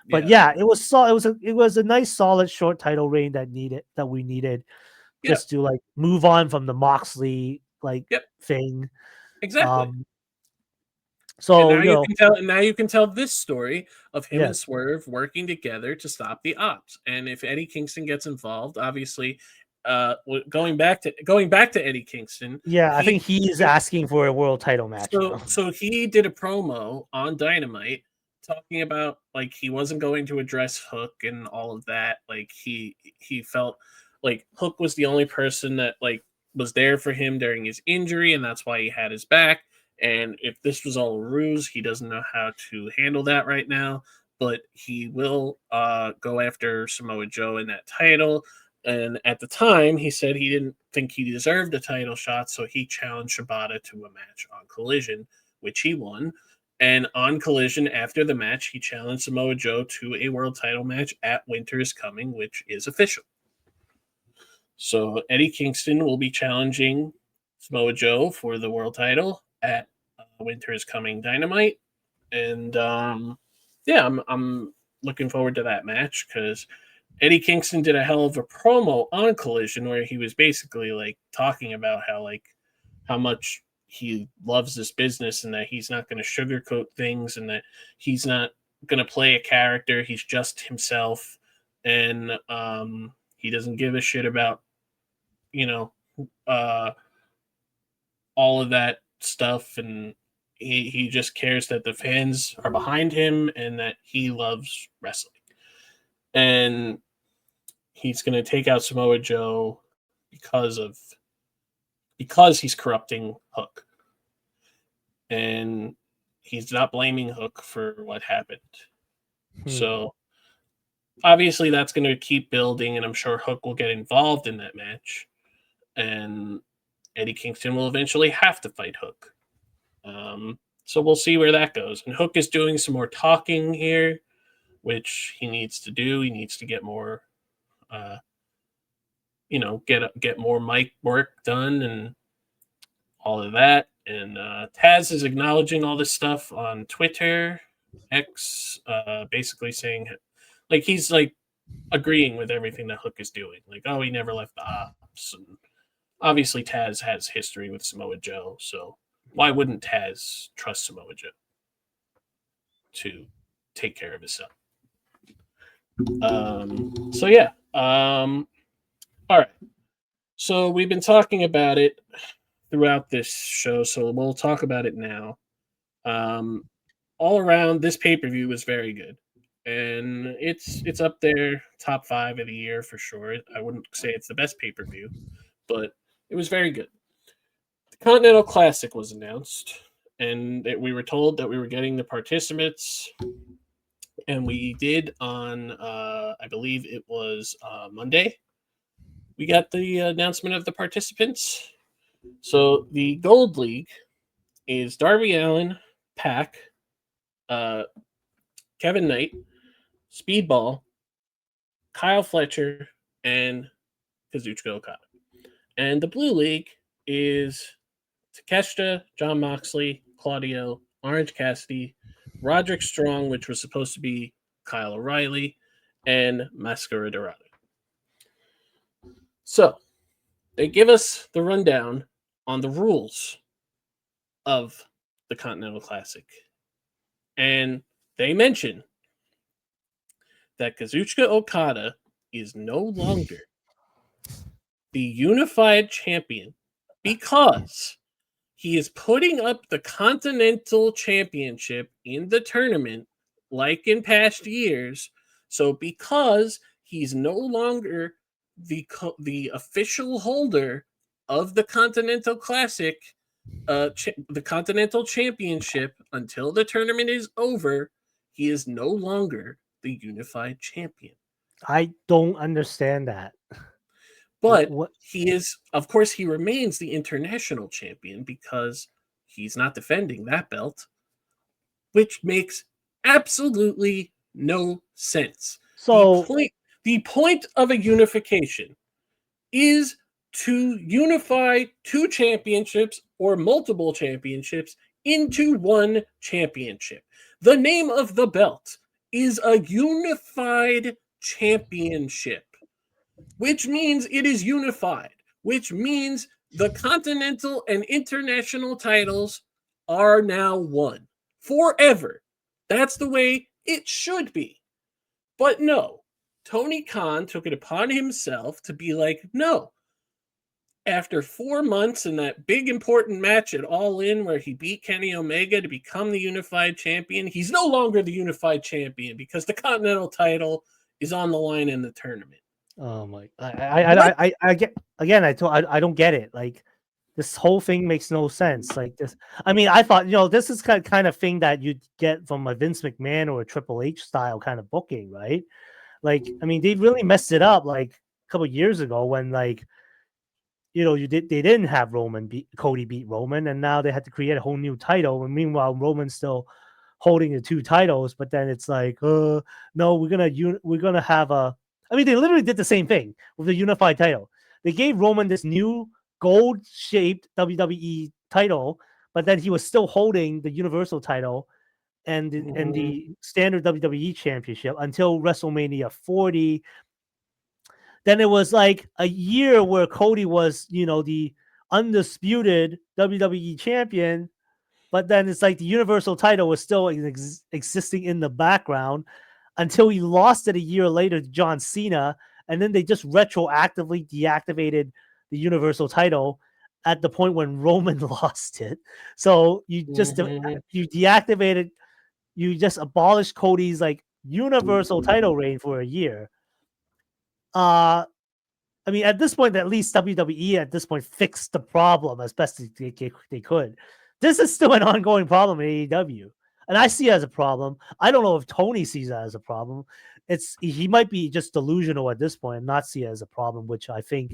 But yeah, it was a nice solid short title reign that we needed just to like move on from the Moxley like thing. Exactly. So now you can tell this story of him and Swerve working together to stop the ops. And if Eddie Kingston gets involved, obviously, going back to Eddie Kingston, I think he's asking for a world title match now. So he did a promo on Dynamite talking about like he wasn't going to address Hook and all of that. Like he felt like Hook was the only person that like was there for him during his injury, and that's why he had his back. And if this was all a ruse, he doesn't know how to handle that right now. But he will go after Samoa Joe in that title. And at the time, he said he didn't think he deserved a title shot, so he challenged Shibata to a match on Collision, which he won. And on Collision, after the match, he challenged Samoa Joe to a world title match at Winter is Coming, which is official. So Eddie Kingston will be challenging Samoa Joe for the world title at Winter is Coming Dynamite. And I'm looking forward to that match because Eddie Kingston did a hell of a promo on Collision where he was basically like talking about how much he loves this business and that he's not going to sugarcoat things and that he's not going to play a character. He's just himself, and he doesn't give a shit about all of that stuff, and he just cares that the fans are behind him and that he loves wrestling. And he's going to take out Samoa Joe because he's corrupting Hook. And he's not blaming Hook for what happened. So obviously that's going to keep building, and I'm sure Hook will get involved in that match. And Eddie Kingston will eventually have to fight Hook. So we'll see where that goes. And Hook is doing some more talking here, which he needs to do. He needs to get more, get more mic work done and all of that. And Taz is acknowledging all this stuff on Twitter, X, basically saying, like, he's like agreeing with everything that Hook is doing. Like, oh, he never left the ops. And obviously, Taz has history with Samoa Joe, so why wouldn't Taz trust Samoa Joe to take care of himself? So yeah. All right. So we've been talking about it throughout this show, so we'll talk about it now. All around, this pay-per-view was very good, and it's up there, top 5 of the year for sure. I wouldn't say it's the best pay-per-view, but it was very good. The Continental Classic was announced, and we were told that we were getting the participants, and we did on, I believe it was Monday. We got the announcement of the participants. So the Gold League is Darby Allin, Pac, Kevin Knight, Speedball, Kyle Fletcher, and Kazuchika Okada. And the Blue League is Takeshita, John Moxley, Claudio, Orange Cassidy, Roderick Strong, which was supposed to be Kyle O'Reilly, and Mascara Dorada. So they give us the rundown on the rules of the Continental Classic. And they mention that Kazuchika Okada is no longer the unified champion because he is putting up the Continental Championship in the tournament like in past years. So because he's no longer the official holder of the Continental Classic, the Continental Championship, until the tournament is over, he is no longer the unified champion. I don't understand that. But What? he is, of course, he remains the international champion because he's not defending that belt, which makes absolutely no sense. The So point, the point of a unification is to unify two championships or multiple championships into one championship. The name of the belt is a unified championship, which means it is unified, which means the continental and international titles are now one forever. That's the way it should be. But no, Tony Khan took it upon himself to be like, no, after 4 months in that big important match at All In where he beat Kenny Omega to become the unified champion, he's no longer the unified champion because the Continental title is on the line in the tournament. oh my, What? I get again. I don't get it. Like this whole thing makes no sense. Like this, I mean, I thought this is kind of thing that you'd get from a Vince McMahon or a Triple H style kind of booking, right? Like, I mean, they really messed it up like a couple years ago when like they didn't have Cody beat Roman, and now they had to create a whole new title. And meanwhile, Roman's still holding the two titles, but then it's like, no, we're gonna have a. I mean, they literally did the same thing with the unified title. They gave Roman this new gold-shaped WWE title, but then he was still holding the Universal title and the standard WWE Championship until WrestleMania 40. Then it was like a year where Cody was, the undisputed WWE champion, but then it's like the Universal title was still existing in the background until he lost it a year later to John Cena, and then they just retroactively deactivated the Universal title at the point when Roman lost it. So you just you deactivated, you just abolished Cody's like Universal title reign for a year. I mean, at this point, at least WWE at this point fixed the problem as best as they could. This is still an ongoing problem in AEW, and I see it as a problem. I don't know if Tony sees that as a problem. He might be just delusional at this point and not see it as a problem, which I think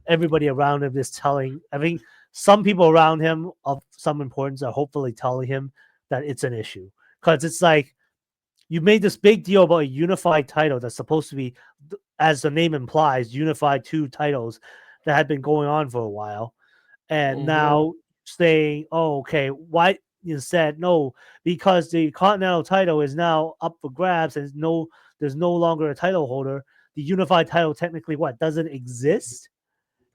everybody around him is telling. I think some people around him of some importance are hopefully telling him that it's an issue because it's like you made this big deal about a unified title that's supposed to be, as the name implies, unified two titles that had been going on for a while. And now saying, oh, okay, why instead? No, because the Continental title is now up for grabs and there's no longer a title holder. The unified title technically doesn't exist.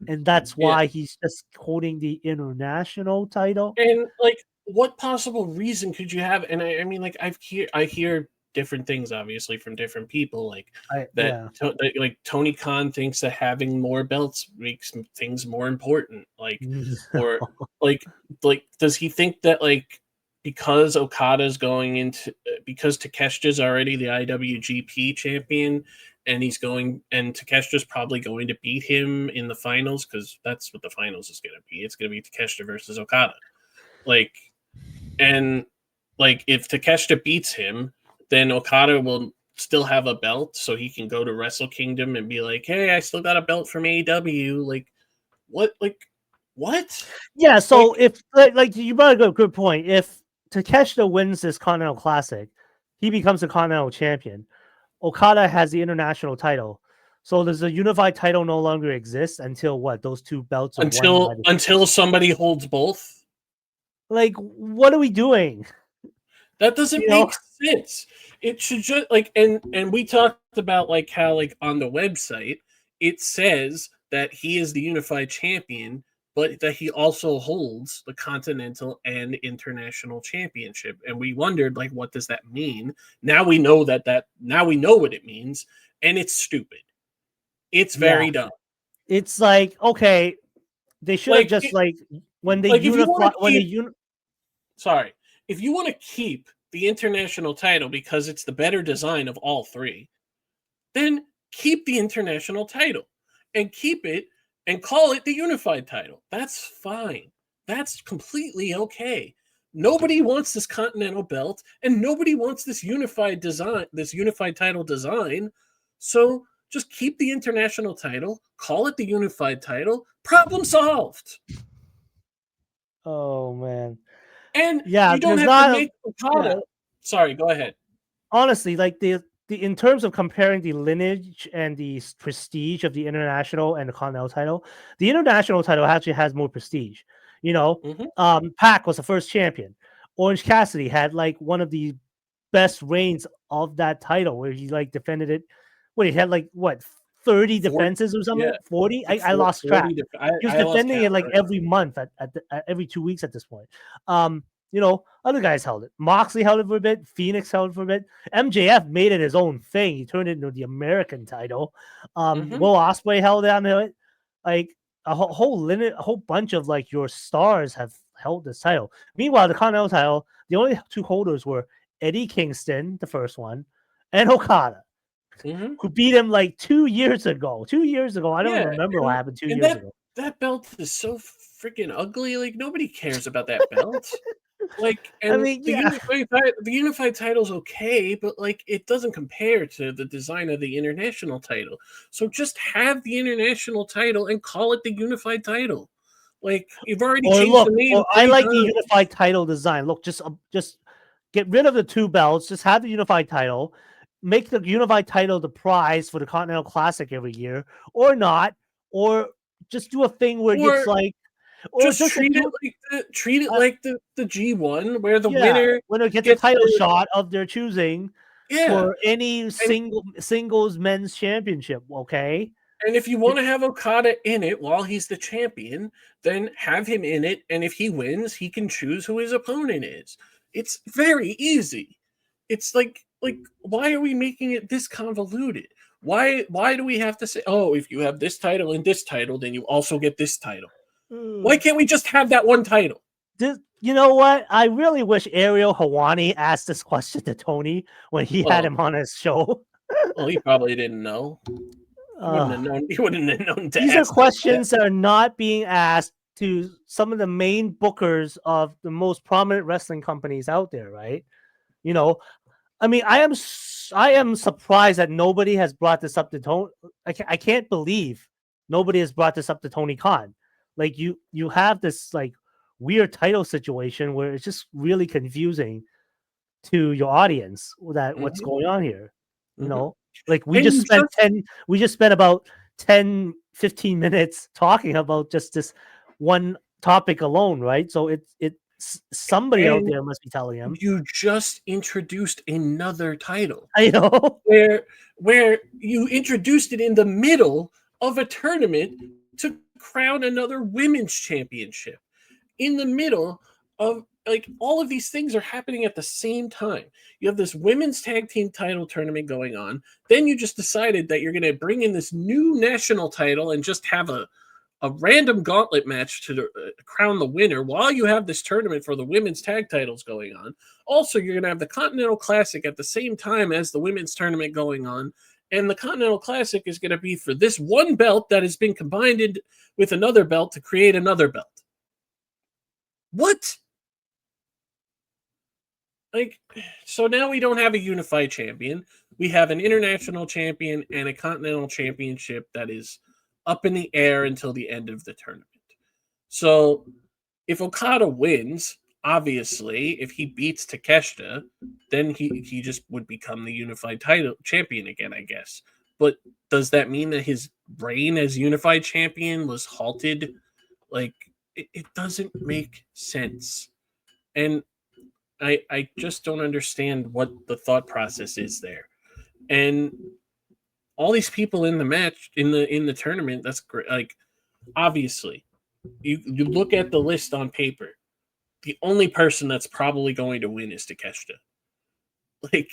And that's Yeah. why he's just holding the international title. And like, what possible reason could you have? And I mean, like, I hear different things, obviously, from different people, like like Tony Khan thinks that having more belts makes things more important, like, or like does he think that like because Okada's going into because Takeshita's already the IWGP champion and Takeshita's probably going to beat him in the finals because that's what the finals is going to be. It's going to be Takeshita versus Okada. Like, and like if Takeshita beats him, then Okada will still have a belt, so he can go to Wrestle Kingdom and be like, "Hey, I still got a belt from AEW." Like, what? Like, what? Yeah. So if like you brought a good point. If Takeshita wins this Continental Classic, he becomes a Continental champion. Okada has the international title. So does the unified title no longer exist until those two belts are until somebody holds both? Like, what are we doing? That doesn't make sense. It should just like and we talked about like how like on the website it says that he is the unified champion, but that he also holds the continental and international championship. And we wondered like what does that mean? Now we know now we know what it means, and it's stupid. It's very dumb. It's like, okay, they should have just when they unify sorry. If you want to keep the international title because it's the better design of all three, then keep the international title and keep it and call it the unified title. That's fine. That's completely okay. Nobody wants this continental belt and nobody wants this unified design, this unified title design. So Just keep the international title, call it the unified title, problem solved. Oh man. And Yeah, you don't there's have to not make Okada. yeah. Sorry, go ahead. Honestly, like the in terms of comparing the lineage and the prestige of the international and the continental title, the international title actually has more prestige. You know, Mm-hmm. Pac was the first champion. Orange Cassidy had like one of the best reigns of that title, where he like defended it. What he had like what 30 40, defenses or yeah, something? 40? like I lost 40 track. to, He was I lost defending count. it like Right? every month at every 2 weeks at this point. You know, other guys held it. Moxley held it for a bit. Phoenix held it for a bit. MJF made it his own thing. He turned it into the American title. Mm-hmm. Will Ospreay held it on it. Like a whole bunch of like your stars have held this title. Meanwhile, the Continental title, the only two holders were Eddie Kingston, the first one, and Okada, Mm-hmm. who beat him like 2 years ago. 2 years ago, I don't Yeah, remember what happened 2 and years ago. that belt is so freaking ugly. Like nobody cares about that belt. Like, I and mean, yeah. the unified title's okay, but like it doesn't compare to the design of the international title. So just have the international title and call it the unified title. Like you've already Or changed look, the name or I 3 like the times. unified title design. Look, just get rid of the two belts. Just have the unified title. Make the unified title the prize for the Continental Classic every year, or not, or just do a thing where it's Or like, or just just do treat it uh, like the G1 where the yeah, winner winner gets a gets title the shot of their choosing yeah. for any And singles men's championship. Okay, And if you want to have Okada in it while he's the champion, then have him in it. And if he wins, he can choose who his opponent is. It's very easy. It's like why are we making it this convoluted? Why do we have to say, oh, if you have this title and this title, then you also get this title? Why can't we just have that one title? You know what? I really wish Ariel Hawani asked this question to Tony when he had Well, him on his show. well, he probably didn't know. He wouldn't have Uh, known. He wouldn't have known to these are ask him that. questions that are not being asked to some of the main bookers of the most prominent wrestling companies out there, right? You know, I mean, I am surprised that nobody has brought this up to Tony. I can't believe nobody has brought this up to Tony Khan. Like you have this like weird title situation where it's just really confusing to your audience that what's Mm-hmm, going on here. You mm-hmm. know, like And you just we just spent about 10-15 minutes talking about just this one topic alone, right? So it's somebody out and there must be telling him. you just introduced another title I know. where you introduced it in the middle of a tournament to crown another women's championship in the middle of like all of these things are happening at the same time. You have this women's tag team title tournament going on, then you just decided that you're going to bring in this new national title and just have a random gauntlet match to crown the winner while you have this tournament for the women's tag titles going on. Also, you're going to have the Continental Classic at the same time as the women's tournament going on. And the Continental Classic is going to be for this one belt that has been combined with another belt to create another belt. What? Like, so now we don't have a unified champion. We have an international champion and a continental championship that is up in the air until the end of the tournament. So if Okada wins, obviously, if he beats Takeshita, then he just would become the unified title champion again, I guess. But does that mean that his reign as unified champion was halted? Like, it doesn't make sense. And I just don't understand what the thought process is there. And all these people in the match in the tournament, that's great. Like obviously, you look at the list on paper. The only person that's probably going to win is Takeshita. Like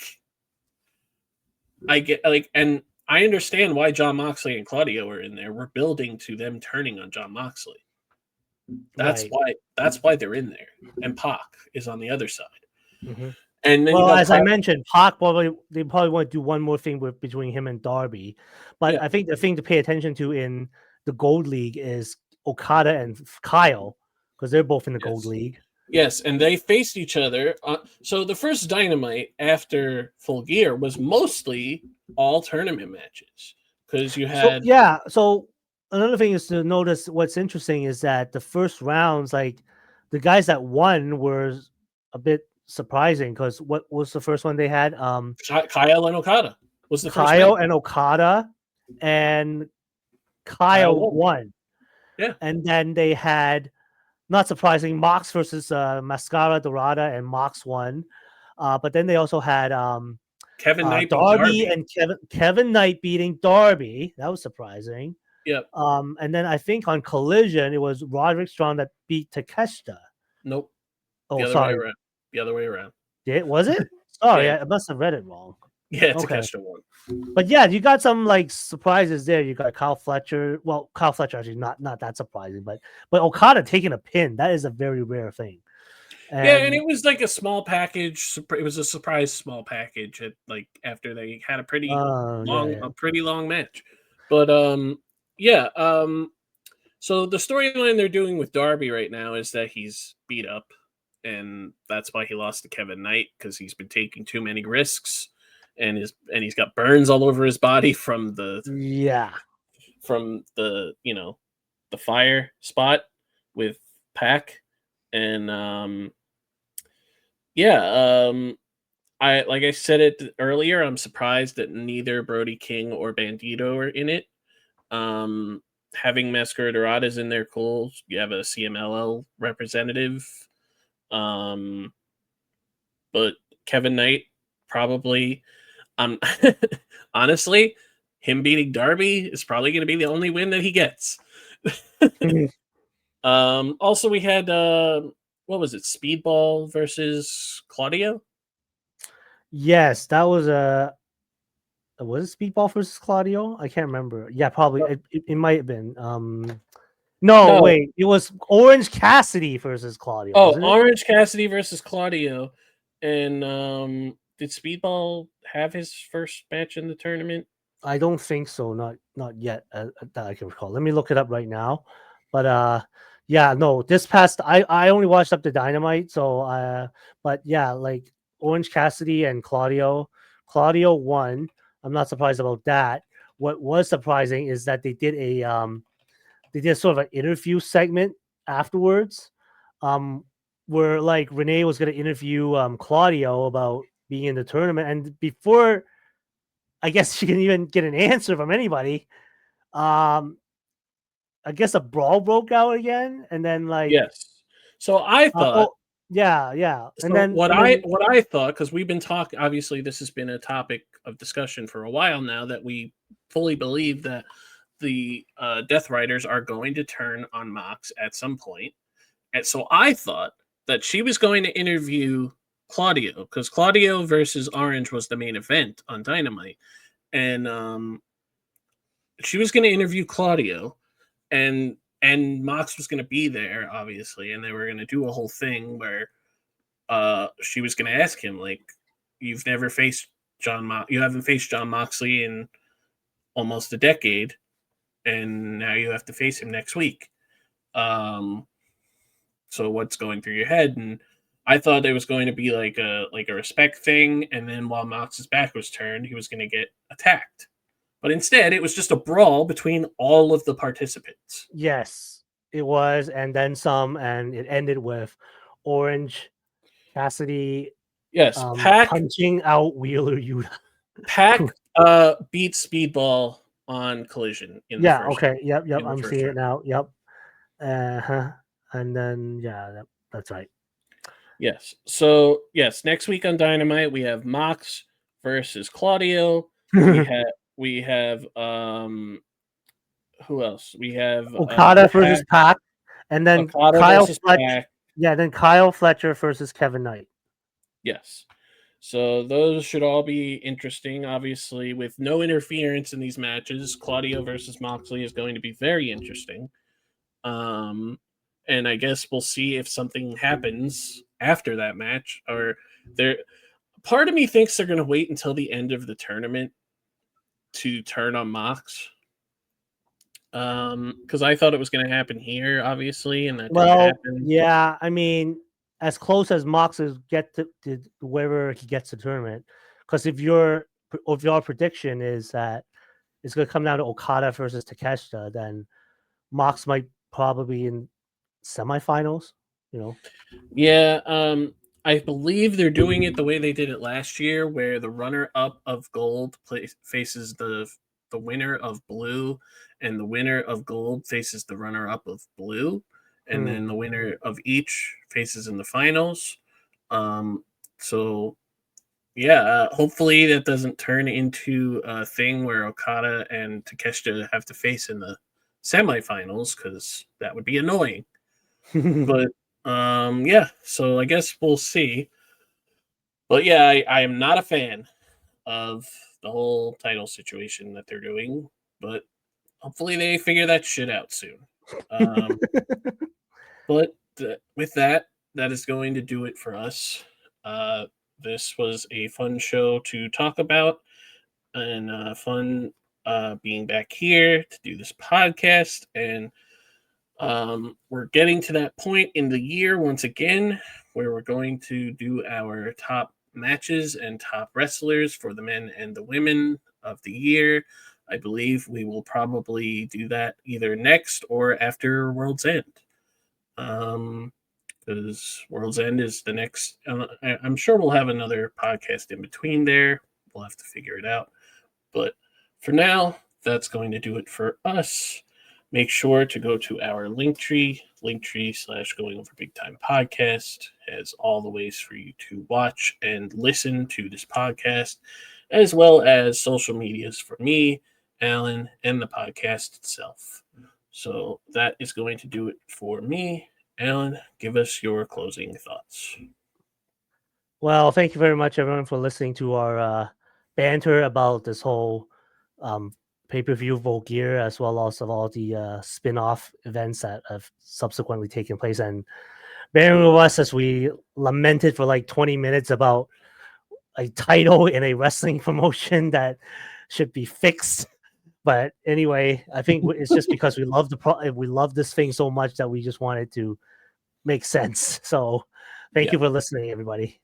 I get like and I understand why John Moxley and Claudio are in there. We're building to them turning on John Moxley. Right. That's why they're in there. And Pac is on the other side. Mm-hmm. And then you Well, have as I mentioned, Pac they probably want to do one more thing between him and Darby, but yeah. I think the thing to pay attention to in the Gold League is Okada and Kyle because they're both in the Gold Yes. League. Yes, and they faced each other. So the first Dynamite after Full Gear was mostly all tournament matches. because you So had yeah, so another thing is to notice what's interesting is that the first rounds, like the guys that won were a bit surprising because what was the first one they had? Kyle and Okada was the first match. Kyle and Okada, and Kyle Kyle won. won. Yeah. And then they had, not surprising, Mox versus Mascara Dorada, and Mox won. But then they also had Kevin Knight beat Darby Darby. and Kevin Knight beating Darby. That was surprising. Yep. And then I think on Collision it was Roderick Strong that beat Takeshita. Nope. Oh, The other way sorry. around. The other way around. Was it? Sorry, Yeah. I must have read it wrong. Yeah, Okay. Takeshita won. But yeah, you got some like surprises there. You got Kyle Fletcher. Well, Kyle Fletcher actually not that surprising, but Okada taking a pin, that is a very rare thing. And it was like a small package. It was a surprise small package at like after they had a pretty long match. But yeah, so the storyline they're doing with Darby right now is that he's beat up, and that's why he lost to Kevin Knight, because he's been taking too many risks, and he's got burns all over his body from the the fire spot with Pac, and I like I said it earlier, I'm surprised that neither Brody King or Bandito are in it. Having Masqueradoradas in there, cool. You have a CMLL representative. But Kevin Knight probably, honestly, him beating Darby is probably going to be the only win that he gets. Also, we had what was it? Speedball versus Claudio. Yes, that was it Speedball versus Claudio? I can't remember. Yeah, probably. It might have been. No, wait. It was Orange Cassidy versus Claudio. Oh, Orange Cassidy versus Claudio. And did Speedball have his first match in the tournament? I don't think so. Not yet that I can recall. Let me look it up right now. But yeah, no. This past I only watched up to Dynamite, so but yeah, like Orange Cassidy and Claudio. Claudio won. I'm not surprised about that. What was surprising is that they did sort of an interview segment afterwards, where like Renee was going to interview Claudio about being in the tournament, and before I guess she can even get an answer from anybody, I guess a brawl broke out again, and then like yes. So I thought. Yeah. So what I thought, because we've been talking, obviously this has been a topic of discussion for a while now, that we fully believe that the Death Riders are going to turn on Mox at some point. And so I thought that she was going to interview Claudio, because Claudio versus Orange was the main event on Dynamite. And she was going to interview Claudio, and Mox was going to be there, obviously, and they were going to do a whole thing where she was going to ask him, like, you haven't faced John Moxley in almost a decade, and now you have to face him next week. So what's going through your head? And I thought it was going to be like a respect thing, and then while Mox's back was turned, he was going to get attacked. But instead, it was just a brawl between all of the participants. Yes, it was, and then some, and it ended with Orange Cassidy punching out Wheeler Yuta. Pac beat Speedball on Collision in the first. Okay. Yep. I'm seeing it now. Yep. And then that's right. Yes. So yes, next week on Dynamite we have Mox versus Claudio. we have who else? We have Okada versus Pac, and then Okada Kyle Fletcher. Yeah, then Kyle Fletcher versus Kevin Knight. Yes. So those should all be interesting. Obviously, with no interference in these matches, Claudio versus Moxley is going to be very interesting. And I guess we'll see if something happens after that match. Or part of me thinks they're going to wait until the end of the tournament to turn on Mox. Because I thought it was going to happen here, obviously, and that didn't happen. Yeah, I mean, as close as Mox is get to wherever he gets the tournament. Because if your prediction is that it's going to come down to Okada versus Takeshita, then Mox might probably in semifinals. You know. Yeah, I believe they're doing it the way they did it last year, where the runner-up of gold faces the winner of blue, and the winner of gold faces the runner-up of blue, and then the winner of each faces in the finals. So yeah, hopefully that doesn't turn into a thing where Okada and Takeshita have to face in the semifinals, because that would be annoying. But yeah, so I guess we'll see. But yeah, I am not a fan of the whole title situation that they're doing, but hopefully they figure that shit out soon. Um, but with that, that is going to do it for us. This was a fun show to talk about, and fun being back here to do this podcast. And we're getting to that point in the year once again where we're going to do our top matches and top wrestlers for the men and the women of the year. I believe we will probably do that either next or after World's End. Because World's End is the next. I'm sure we'll have another podcast in between there. We'll have to figure it out. But for now, that's going to do it for us. Make sure to go to our linktree / going over big time podcast has all the ways for you to watch and listen to this podcast, as well as social medias for me, Alan, and the podcast itself. So that is going to do it for me. Alan, give us your closing thoughts. Well, thank you very much, everyone, for listening to our banter about this whole pay-per-view Full Gear, as well as of all the spin-off events that have subsequently taken place, and bearing with us as we lamented for like 20 minutes about a title in a wrestling promotion that should be fixed. But anyway, I think it's just because we love we love this thing so much that we just wanted to make sense. So thank you for listening, everybody.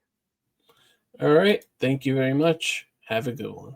All right. Thank you very much. Have a good one.